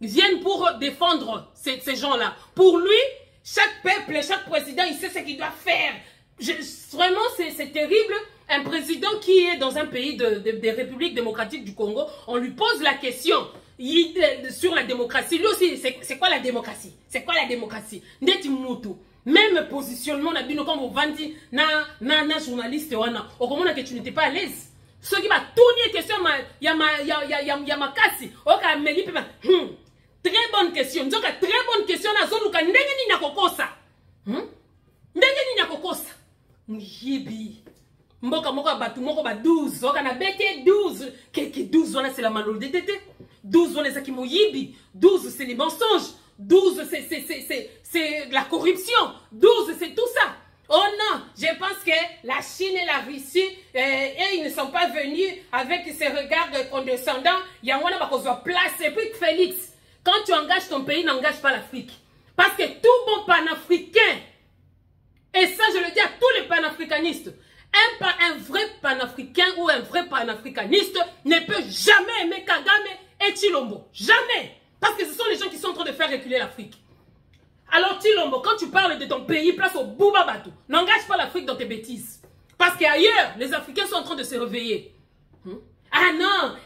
S1: viennent pour défendre ces gens-là. Pour lui, chaque peuple, chaque président, il sait ce qu'il doit faire. Vraiment, c'est terrible. Un président qui est dans un pays des républiques démocratiques du Congo, on lui pose la question sur la démocratie. Lui aussi, c'est quoi la démocratie? C'est quoi la démocratie? Ndeti mutu. Même positionnement, quand vous vendez na journaliste, au comment que tu n'étais pas à l'aise. Ceux qui va tourner question, il y a ma casse. Très bonne question. Donc, très bonne question. Yibi. Mboka moka batu moko ba 12. Oka na bete 12. Keki 12 c'est la malhonnêteté. 12 c'est qui moyibi. 12 c'est les mensonges. 12 c'est la corruption. 12 c'est tout ça. Oh non, je pense que la Chine et la Russie, ils ne sont pas venus avec ces regards condescendants. Il y a un qui va placer. Et puis Félix, quand tu engages ton pays, n'engage pas l'Afrique. Parce que tout bon panafricain, et ça je le dis à tous les panafricanistes, un vrai panafricain ou un vrai panafricaniste ne peut jamais aimer Kagame et Tshilombo. Jamais. Parce que ce sont les gens qui sont en train de faire reculer l'Afrique. Alors Tshilombo, quand tu parles de ton pays, place au Bouba Batou. N'engage pas l'Afrique dans tes bêtises. Parce qu'ailleurs, les Africains sont en train de se réveiller. Ah non,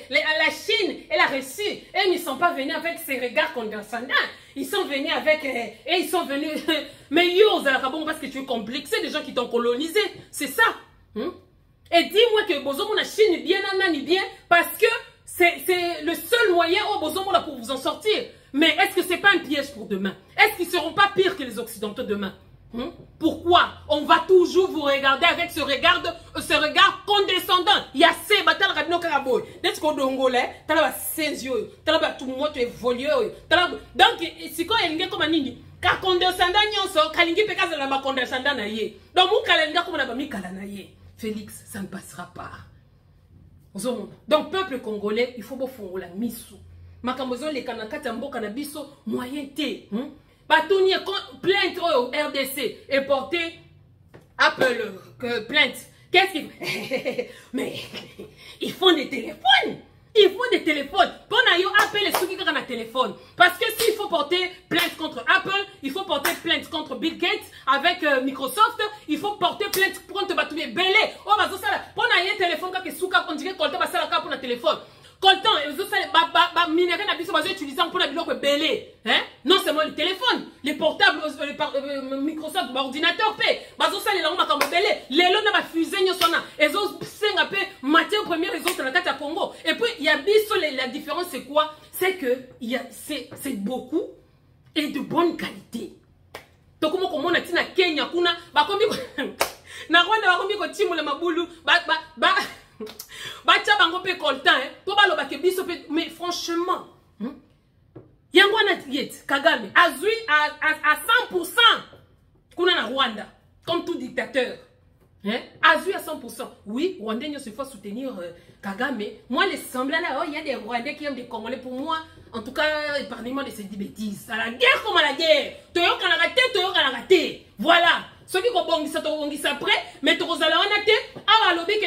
S1: la Chine et la Russie, elles ne sont pas venus avec ces regards condescendants. Ils sont venus avec, et ils sont venus, mais yo, parce que tu es complexé des gens qui t'ont colonisé. C'est ça. Et dis-moi que Bozomo la Chine est bien, Nani bien, parce que c'est le seul moyen au Bozomo là pour vous en sortir. Mais est-ce que c'est pas un piège pour demain? Est-ce qu'ils seront pas pires que les Occidentaux demain? Pourquoi on va toujours vous regarder avec ce regard condescendant? Il y a ces batailles rabino karaboy. D'être qu'on dongolais, t'as la sensio, t'as la tout le monde évolue. Donc c'est quoi il y a comme nini? Ka condescendant nyonso, kalingi pekaza la ma condescendant na ye. Donc mon kalenga comme na ba mi kala na ye. Félix, ça ne passera pas. Donc peuple congolais, il faut beau la misu. Makambozo les kanakata mboka na biso moyen té. Batouni plainte au RDC et porté Apple plainte. Qu'est-ce qu'ils mais ils font des téléphones. Ils font des téléphones. Pour n'ailleurs appeler ceux qui ont un téléphone. Parce que s'il faut porter plainte contre Apple, il faut porter plainte contre Bill Gates avec Microsoft. Il faut porter plainte contre Batoué Belé. Oh, bah, ça, pour n'ailleurs téléphone, quand on dirait qu'on t'a passé la carte pour le téléphone. Coltan, minerai na biso bazo utiliser pour la biloko belé, hein? Non seulement le téléphone, les portables, Microsoft, ordinateur p, bazo ça les langues makambo belé, les lots na ba fusée nyosona, ezo senga pe matière première les autres na kata Congo. Et puis il y a biso la différence c'est quoi? C'est que il y a c'est beaucoup et de bonne qualité. Donc comment on a dit na Kenya kuna ba kombi na Rwanda ba kombi ko timu le mabulu mais franchement, Yangwana Diet, Kagame, Azui à 100%, qu'on a na Rwanda, comme tout dictateur. Azui à 100%. Oui, Rwandais se faut soutenir Kagame. Moi, les semblants là, il y a des Rwandais qui aiment des Congolais. Pour moi, en tout cas, épargnez-moi de ces bêtises. À la guerre comme à la guerre. Toyo kana raté. Voilà. Ceux qui ont après, mais que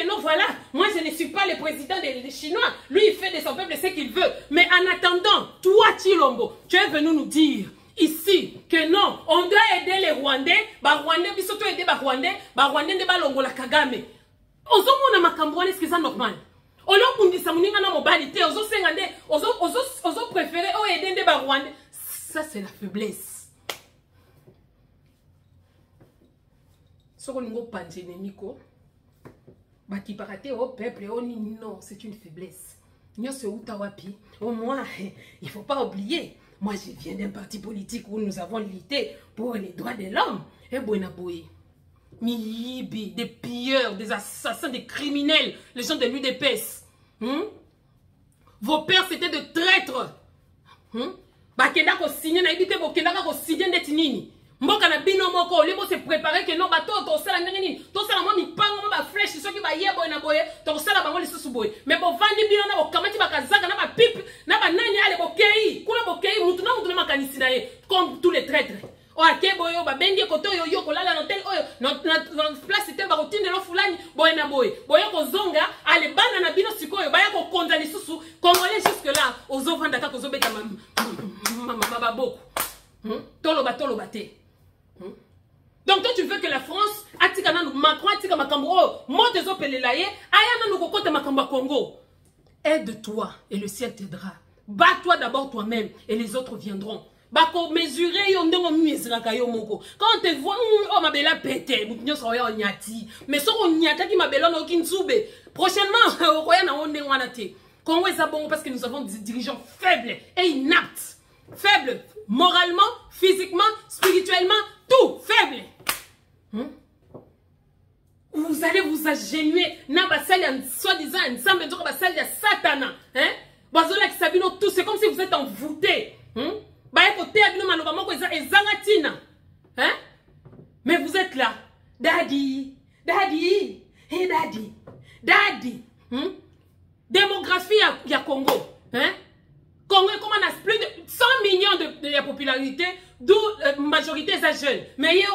S1: non, voilà, moi je ne suis pas le président des Chinois. Lui, il fait de son peuple ce qu'il veut. Mais en attendant, toi, Tshilombo, tu es venu nous dire ici que non, on doit aider les Rwandais. Rwandais, puis surtout aider les Rwandais ne balongo la Kagame. Ozomona makambouane, est-ce que c'est normal? Olokundisa muninga na mobilité, ozo sengande, ozo préférer aider les Rwandais. Ça, c'est la faiblesse. Non, c'est une faiblesse. Au moins, il ne faut pas oublier. Moi, je viens d'un parti politique où nous avons lutté pour les droits de l'homme. Et Bonaboui, des pilleurs, des assassins, des criminels, les gens de l'UDPS. Vos pères, c'était de traîtres. Bakenda ko signé na ibite bokenda ko signé ndetinini. Mboka na bino moko lebo se préparer que non bato to sala ndengeni to sala mo mi pango ba flèche soki ba yebo na boye to sala bango lisusu boye mais bo vandi bino na bokamati bakazaka na ba pipe na ba nani ale bokei kuna bokei mutu na makanisi na ye comme tous les traîtres. Ok, boyo, ba bengi koto yo kolala no tel oyo, no place tel ba rotine lo fulani, boy na boy. Boyo ko zonga, ale bana na bino sikoyo, ba ya ko konza lisusu, congolais jusque là, ozo vanda ka kozo beta mama boko. Tolo ba te. Donc toi tu veux que la France atika na Macron atika makambo oh, moto zo pelela ye, aya na kokota makambo Congo. Aide-toi et le ciel t'aidera. Bats-toi d'abord toi-même et les autres viendront. Bako mesurer yo ndongo misiraka yo moko. Quand on te voit oh mabela pété, mutinyo so yo nyati. Mais so on nyaka ki mabela no kinzube. Prochainement okoya na onde wana te. Congo est bon parce que nous avons des dirigeants faibles et inaptes. Faibles moralement, physiquement, spirituellement, tout faible. Vous allez vous agenouiller na basali en soi-disant ensemble de basali ya satana, hein? Bazola ki sabino tout, c'est comme si vous êtes envoûtés. Hein? Mais vous êtes là. Daddy, daddy, hey daddy, daddy. Démographie à Congo. Hein? Congo, comment on a plus de 100 millions de popularité, d'où majorité est jeune. Mais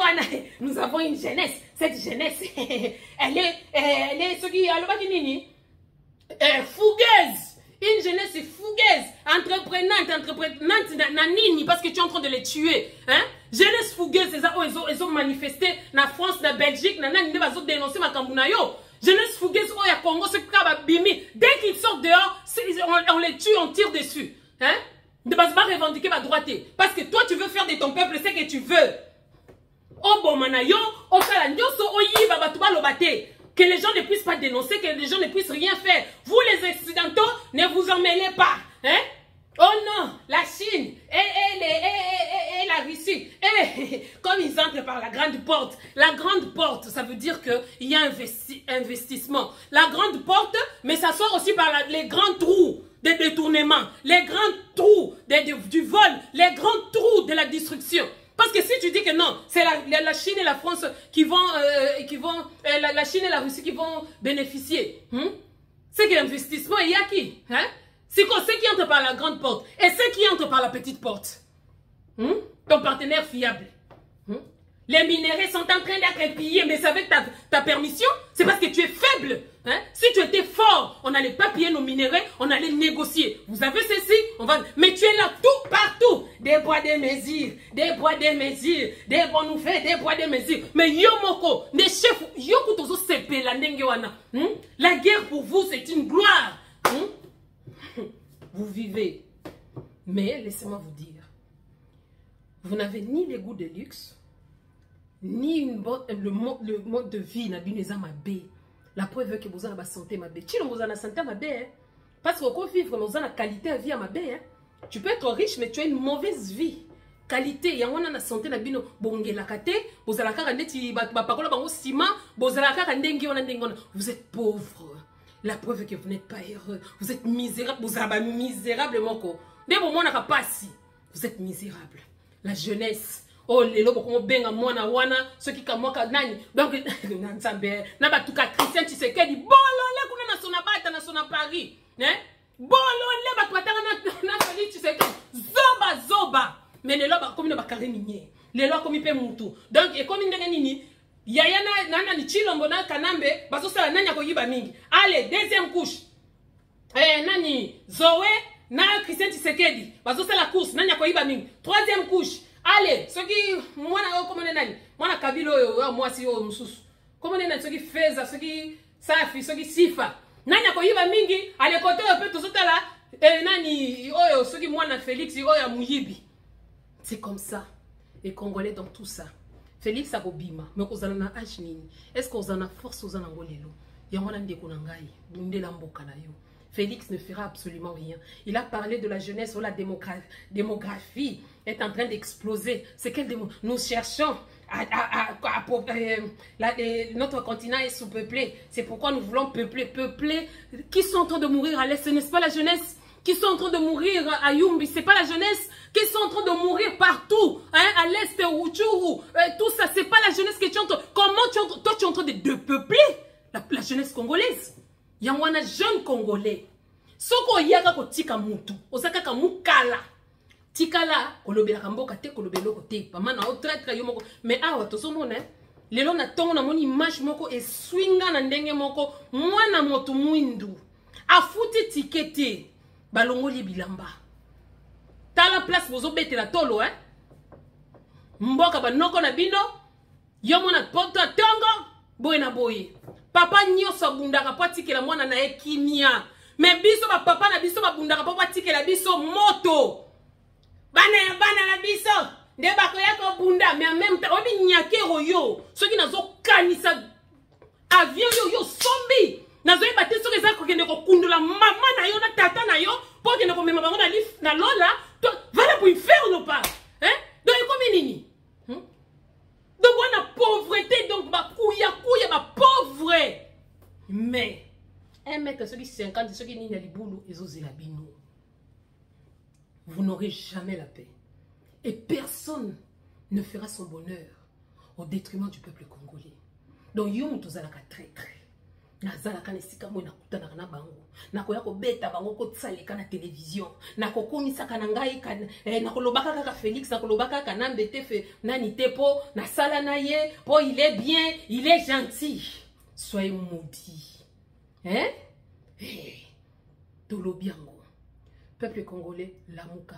S1: nous avons une jeunesse. Cette jeunesse, elle est ce qui a fougueuse. Une jeunesse fougueuse, entreprenante, nanini, parce que tu es en train de les tuer. Hein? Jeunesse fougueuse, ils ont manifesté na France, na Belgique, nanani, ils ont dénoncé ma kambunayo. Jeunesse fougueuse, oh, ya Congo, ce bimi. Dès qu'ils sortent dehors, on les tue, on tire dessus. Hein? De base, pas revendiquer ma droité. Parce que toi, tu veux faire de ton peuple ce que tu veux. Oh, bon, manayo, oh, kalanyoso, oh, yiba, batuba, lobate. Que les gens ne puissent pas dénoncer, que les gens ne puissent rien faire. Vous, les Occidentaux, ne vous en mêlez pas. Hein? Oh non, la Chine et la Russie, comme ils entrent par la grande porte. La grande porte, ça veut dire qu'il y a investissement. La grande porte, mais ça sort aussi par les grands trous des détournements, les grands trous du vol, les grands trous de la destruction. Parce que si tu dis que non, c'est la Chine et la France qui vont, la Chine et la Russie qui vont bénéficier. C'est que l'investissement, il y a qui? Hein? C'est quoi? Ceux qui entrent par la grande porte et ceux qui entrent par la petite porte. Ton partenaire fiable. Les minéraux sont en train d'être pillés, mais c'est avec ta permission. C'est parce que tu es faible. Hein? Si tu étais fort, on n'allait pas piller nos minéraux, on allait négocier. Vous avez ceci, on va... Mais tu es là tout, partout. Des bois, des mesures, des bois, des mesures, des bons nous faits, des bois, des mesures. Mais Yomoko, des chefs, Yokutozo sepe la nengewana. La guerre pour vous, c'est une gloire. Vous vivez. Mais laissez-moi vous dire, vous n'avez ni les goûts de luxe, ni le mode de vie n'a bien mabé. La preuve est que vous avez la santé mabé. Si vous avez la santé mabé, parce qu'on vivre, vous avez la qualité de vie mabé. Tu peux être riche, mais tu as une mauvaise vie. Qualité, il y a une santé mabé. Vous êtes pauvre. La preuve est que vous n'êtes pas heureux. Vous êtes misérable. Vous êtes misérable, moko. Vous êtes misérable. La jeunesse. Oh, les lobos comme benga mwana wana, ceux qui kamoka nani. Donc, nansambe, nabatuka Christian Tshisekedi, bolole kuna na sonabata na sona Paris, hein? Bolole batwatanga na Félix Tshisekedi, zoba. Mais les lobos comme ne bakare minier. Les lobos comme pe mutu. Donc, et comme ndenge nini, yaya na ni Chilombo na Kanambe, baso sala nanya ko yiba mingi. Allez, deuxième couche. Nani Zoé na Christian Tshisekedi, baso sala course nanya ko yiba mingi. Troisième couche. Allez, ceux qui, moi, comment on est, moi, Kabilo, moi, si, comment on est, ceux qui font, ceux qui safi, ceux qui sifa. Nanya ko yiba mingi, allez, côté, un peu, tout ça là, nani, ceux qui, moi, Félix, Mouyibi. C'est comme ça. Et Congolais dans tout ça. Félix Abobima, mais qu'on en a achnini. Est-ce qu'on en a force aux anangolelo? Yamana ndekunangai, bunde lamboka na yo. Félix ne fera absolument rien. Il a parlé de la jeunesse où la démographie est en train d'exploser. C'est qu'elle nous cherchons notre continent est sous-peuplé. C'est pourquoi nous voulons peupler. Qui sont en train de mourir à l'Est? Ce n'est pas la jeunesse. Qui sont en train de mourir à Yumbi? Ce n'est pas la jeunesse. Qui sont en train de mourir partout, hein, à l'Est, au Tchourou, tout ça. Ce n'est pas la jeunesse que tu es en train... Comment toi tu es en train de peupler la jeunesse congolaise? Il y a un jeune Congolais. Soko yaka ko tika mutu, osaka ka mukala. tikala kolobela kamboka te kolobelo kote pama na otraitre yo moko mais awa tozomona lelo na tongo na moni image moko eswinga na ndenge moko mwana moto mwindu afuti tikete balongoli bilamba tala place bozobetela tolo mboka banoko na bino yo mona poto tongo boye na boye papa nyoso abundaka po atikela mwana na ye kimia mais biso papa na biso babundaka po atikela biso moto bana na biso nde bakoya kobunda mais en même temps obi nyakero yo soki nazokanisa avion yo sombi nazoyeba te soki eza kokende kokundola mama na yo na tata na yo po okende komema bango na lola vala pour inferno pas donc ekomi nini donc wana pauvreté donc bakuya pauvre mais 1 m soki 50 soki nini ya libulu ezozela bino vous n'aurez jamais la paix. Et personne ne fera son bonheur au détriment du peuple congolais. Donc, yom tozalaka traître. Nazalaka nesika mo na kutana na bango. Na koya ko beta bango ko tsaleka na télévision. Na ko komisaka na ngai kana na kolobaka kaka Félix na kolobaka kana mbete fe nani tepo na sala na ye, po il est bien, il est gentil. Soyez maudits. Tolobiango. Peuple congolais, Lamuka,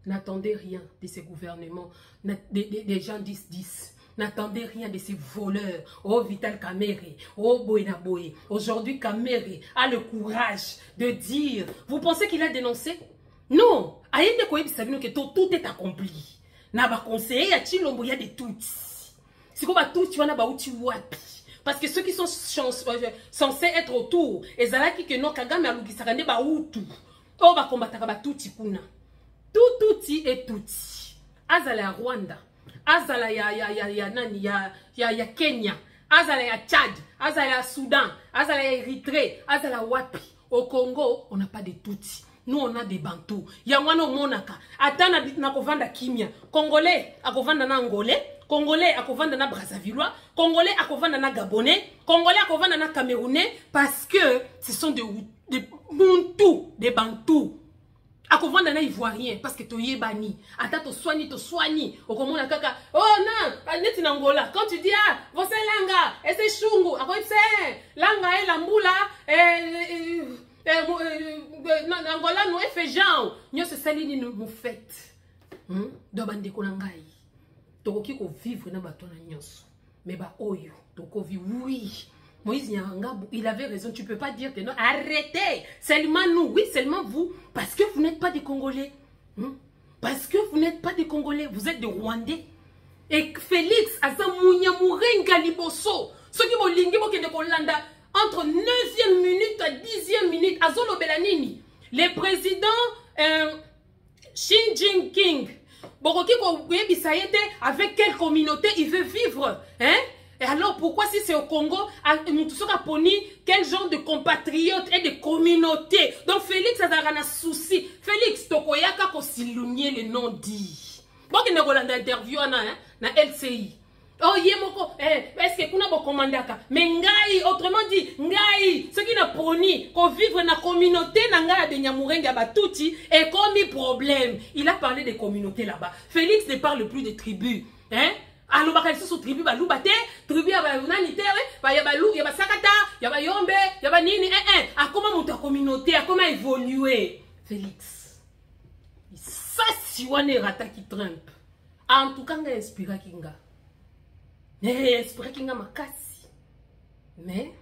S1: n'attendez rien de ces gouvernements, des gens 10-10. N'attendez rien de ces voleurs. Oh, Vital Kamerhe, oh, Boenaboe. Aujourd'hui, Kamerhe a le courage de dire, vous pensez qu'il a dénoncé? Non. Aïe, que tout est accompli. N'a pas conseillé, à Chilombo, il y a des tout. C'est quoi, tout, tu vas n'a pas où tu wapi. Parce que ceux qui sont censés être autour, et Zalaki que non, Kagame a l'ouki sarande, ba ou tout. Oh, ba combataka ba tuti kuna. Tuti et tuti. Azala ya Rwanda. Azala ya Kenya. Azala ya Tchad. Azala ya Soudan. Azala ya Érythrée. Azala wapi. Au Congo, on n'a pas de tuti. Nous, on a des bantous. Yangwano monaka. Atana na kovanda kimia. Congolais, a kovanda na Angolais. Congolais, a kovanda na Brazzavillois. Congolais, a kovanda na Gabonais. Congolais, a kovanda na Camerounais. Parce que ce sont des Muntu, des Bantous. A kovanda na Ivoirien. Parce que toye bani. Ata to soigni. Okomona kaka. Oh non, neti na Angola. Quand tu dis, ah, você langa, ese chungu. Ako langa e lambula, Angola nous fait genre. Nous se salini nous fait. Do bande ko ngai. Tokoki ko vivre na bato na nyonso. Mais ba oyo, toko vi oui. Moïse Nyangabou, il avait raison, tu peux pas dire que non, arrêtez. Seulement nous, oui, seulement vous parce que vous n'êtes pas des Congolais. Parce que vous n'êtes pas des Congolais, vous êtes des Rwandais. Et Félix Azamunya Mourenga Liboso, ceux qui vont linguer mo kende ko landa entre 9e minute à 10e minute, Azolo Belanini, le président Xi Jinping, avec quelle communauté il veut vivre, hein? Et alors pourquoi si c'est au Congo, quel genre de compatriotes et de communautés? Donc Félix a un souci. Félix, Tokoyaka ko silunier le nom dit. Bon, il y a une interview na LCI. Oh, yemoko, est-ce que kuna bo commandaka? Mais ngai, autrement dit, ngai, ce qui n'a prôné, qu'on vive na communauté, na ngai de Nyamurenga Batuti, et comme problème. Il a parlé des communautés là-bas. Félix ne parle plus des tribus, hein? Alors, bah, sous tribu, bah, loubate, tribu, bah, unanité, bah, y'a bah, lou, y'a bah, sakata, y'a bah, yombe, y'a bah, nini, à comment monter la communauté, à comment évoluer? Félix. Ça, si on est rata qui trempe. En tout cas, on a inspiré Kinga. Inspiré Kinga makasi. Mais,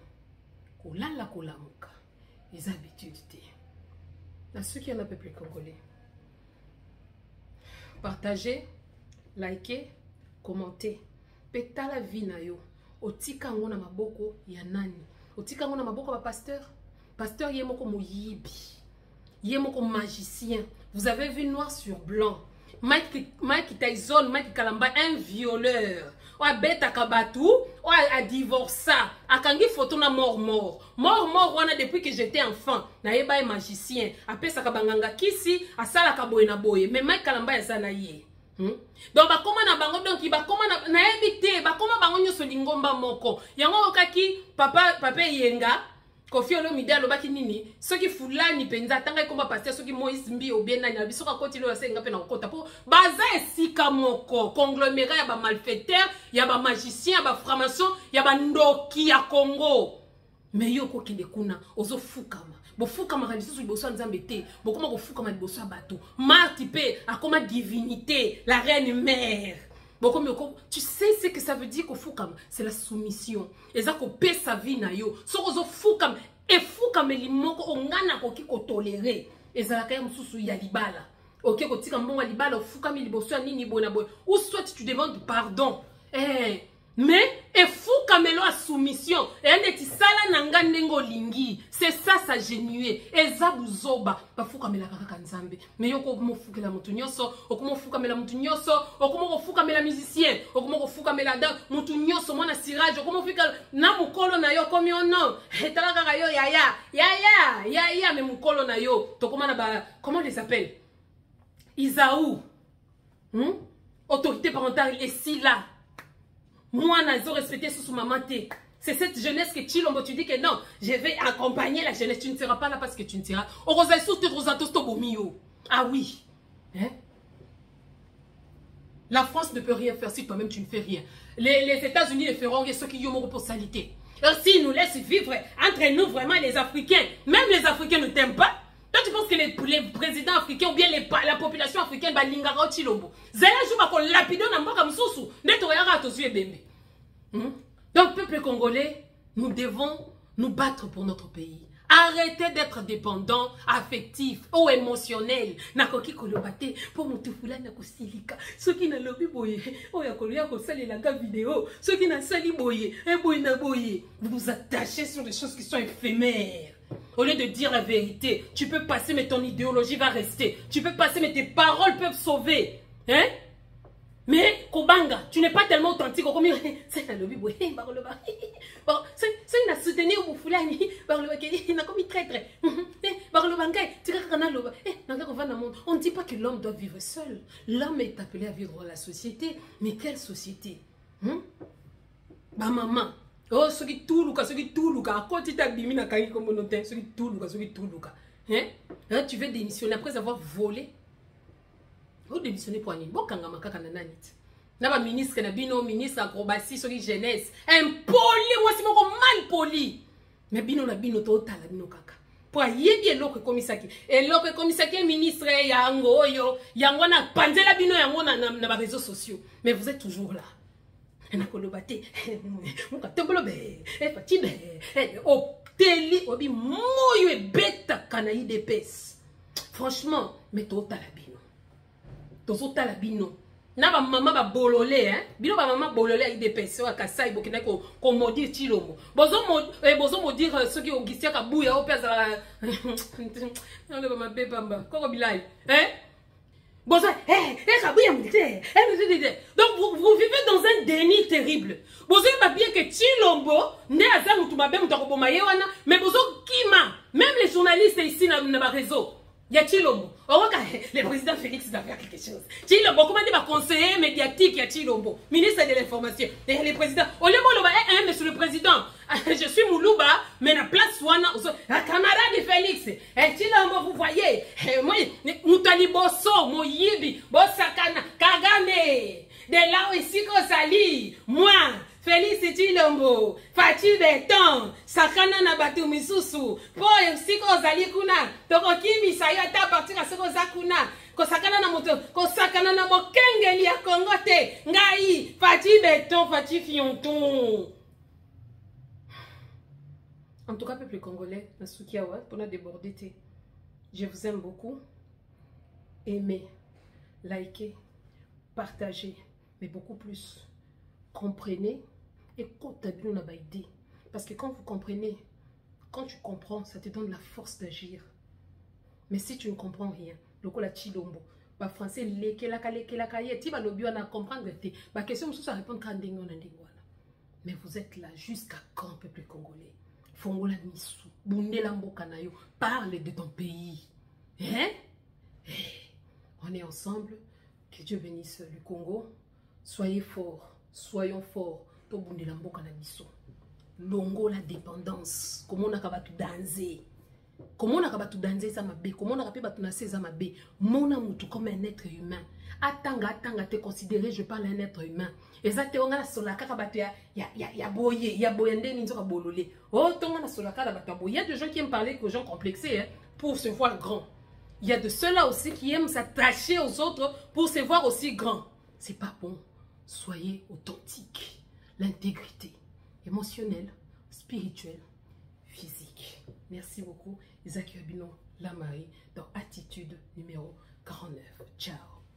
S1: kolala kolamuka. Les habitudes. À ceux qui ont un peuple congolais. Partagez, likez, commentez. Peta la vie na yo. Otika ngona maboko ya nani? Otika ngona maboko ba pasteur? Pasteur yemoko moyibi. Yemoko magicien. Vous avez vu noir sur blanc. Mike Tyson, Mike Kalamba, un violeur. Oa beta kabatu, oa a divorcé. A kangi photo na mort. Mort, wana depuis que j'étais enfant. Na yeba magicien. Après ça kabanganga kisi, a sala kaboye na boye. Mais Mike Kalamba ya sana ye. Donc ba koma na bango donc ba koma na ebité ba koma bango nyoso lingomba moko yango okaki papa yenga Kofi Olomide alobaki nini soki fulani penza tanga komba pasteur soki Moïse Mbi obiena na biso ka koti lo senga pe na kota po baza esika moko conglomérat ya ba malfaiteur ya ba magicien ya ba franc-maçon ya ba ndoki ya Congo mais yo ko kende kuna ozo fukama bo fukama ka biso liboso nzambe te bo koma ko fukama liboso bato Marthe pe akoma divinité la reine mère. Bon, comme tu sais ce que ça veut dire qu'au fukam, c'est la soumission. Et ça qu'on paie sa vie na yo. So qu'on fukam et fukam elimoko ongana ko ki ko tolérer. Et ça la kaya mususu ya libala. Ok, ko tika mbonga libala fukam liboso nini bona boy. Ou soit tu demandes pardon. Mais et fukamelo à soumission. Et un eti sala nanga nengo lingi. C'est ça sa genué. Et ça buzoba ba fukamela kaka nzambe. Mais yo ko mo fukela mutu nyoso, okumo fukamela mutu nyoso, okumo fukamela musicien, okumo fukamela da mutu nyoso mwana sirage, okumo fika na mukolo na yo komi ono. Etala kaka yo yaya mais mukolo na yo. Tokoma na ba comment les appelle? Isaou. Autorité parentale et si là. Moi, je respecté sous maman. C'est cette jeunesse que Chilombo, tu dis que non, je vais accompagner la jeunesse. Tu ne seras pas là parce que tu ne seras. Ah oui. Hein? La France ne peut rien faire si toi-même tu ne fais rien. Les États-Unis le feront et ceux qui y ont pour salité. Alors s'ils nous laissent vivre entre nous, vraiment, les Africains, même les Africains ne t'aiment pas. Toi, tu penses que les présidents africains ou bien la population africaine va l'ingara au Chilombo. Zéla joue pour lapido n'a pas comme sous. Donc, peuple congolais, nous devons nous battre pour notre pays. Arrêtez d'être dépendants, affectifs ou émotionnels. Nakoki kolobate pour mutufula na kosilika. Ceux qui na lobby boye, oh ya koloya ko sali la vidéo. Ceux qui na sali boye, boye na boye. Vous vous attachez sur des choses qui sont éphémères. Au lieu de dire la vérité, tu peux passer mais ton idéologie va rester. Tu peux passer mais tes paroles peuvent sauver. Hein? Mais Kobanga, tu n'es pas tellement authentique comme c'est un lobby boy, c'est une soutenir au foulani, il a commis traître. On ne dit pas que l'homme doit vivre seul. L'homme est appelé à vivre dans la société. Mais quelle société? Bah maman. Oh, ce qui tout luka, quand tu t'as bimi na kangi comme noté, ce qui tout luka. Hein? Tu veux démissionner après avoir volé? Vous démissionnez pour Anine. Bon, quand on a nananit. N'a ministre, n'a bino, ministre, acrobatie, sur la jeunesse. Impoli, moi, c'est mon mal poli. Mais bino, la bino, total, la bino, kaka. Pour y bien l'autre commissaki. Et l'autre commissaki, ministre, yango, yo, yango, na, panzela bino, yango, na réseaux sociaux. Mais vous êtes toujours là. Na kolobate. Muka tembolobe. Fatibe. O teli, obi, moyo, et bête, kanaï d'épaisse. Franchement, mais total, la bino. Tozo tala bino na ba mama ba bololé hein bino ba mama bololé avec des personnes akasai bokina ko maudire Chilombo bozo maudire ceux qui ont gisia ka bouya au pesa na le ba bebamba ko bilai hein bozo kabouya mulité donc vous vivez dans un déni terrible bozo ba bien que Chilombo ne aza mutu mabe mutu ko bomaye wana mais bozo kima même les journalistes ici na ba réseau. Il y a Chilombo. Le président Félix doit faire quelque chose. Chilombo, comment dit ma conseiller médiatique, il y a Chilombo, ministre de l'information. Et le président, au lieu de monsieur le président, je suis Moulouba, mais la place Wana, la camarade de Félix. Et Chilombo, vous voyez, moi, Moutali Bosso, Moyibi, Bossakana, Kagame, de là où ici qu'on s'allie, moi, Félix Chilombo, Fati Beton, Sakana na batu misusu, po siko zali kuna, toko kimi sayo ata partir à siko zakuna, ko sakana na moto, ko sakana na bokengeli ya Kongote, ngai, Fati Beton, Fati Fionton. En tout cas, peuple congolais, Nasukiawa, pour nous déborder, je vous aime beaucoup. Aimez, likez, partagez, mais beaucoup plus. Comprenez et comptabilisez na baïdé. Parce que quand vous comprenez, quand tu comprends, ça te donne la force d'agir. Mais si tu ne comprends rien, le coup la Chilombo, bah français lekelaka ti ba lobi na comprendre te. Bah question ça répondre quand ndingo na ndingwana. Mais vous êtes là jusqu'à quand, peuple congolais? Fongola misu, bundela mboka na yo, parle de ton pays. Hein? On est ensemble. Que Dieu bénisse le Congo. Soyez forts. Soyons forts. longo la dépendance. Comment on a tout danser. Comment on a tout danser ça mabe. Comment on a tout danser ça mabe. Mon amour comme un être humain. Attanga te considérer je parle un être humain. Exactement on a sur la carte ya boyende ninzo bololé. Oh tonga na sur la carte il y a des gens qui aiment parler aux gens complexés hein, pour se voir grand. Il y a de ceux-là aussi qui aiment s'attacher aux autres pour se voir aussi grand. C'est pas bon. Soyez authentique. L'intégrité émotionnelle, spirituelle, physique. Merci beaucoup. Isaac Yabino Lamari dans Attitude numéro 49. Ciao.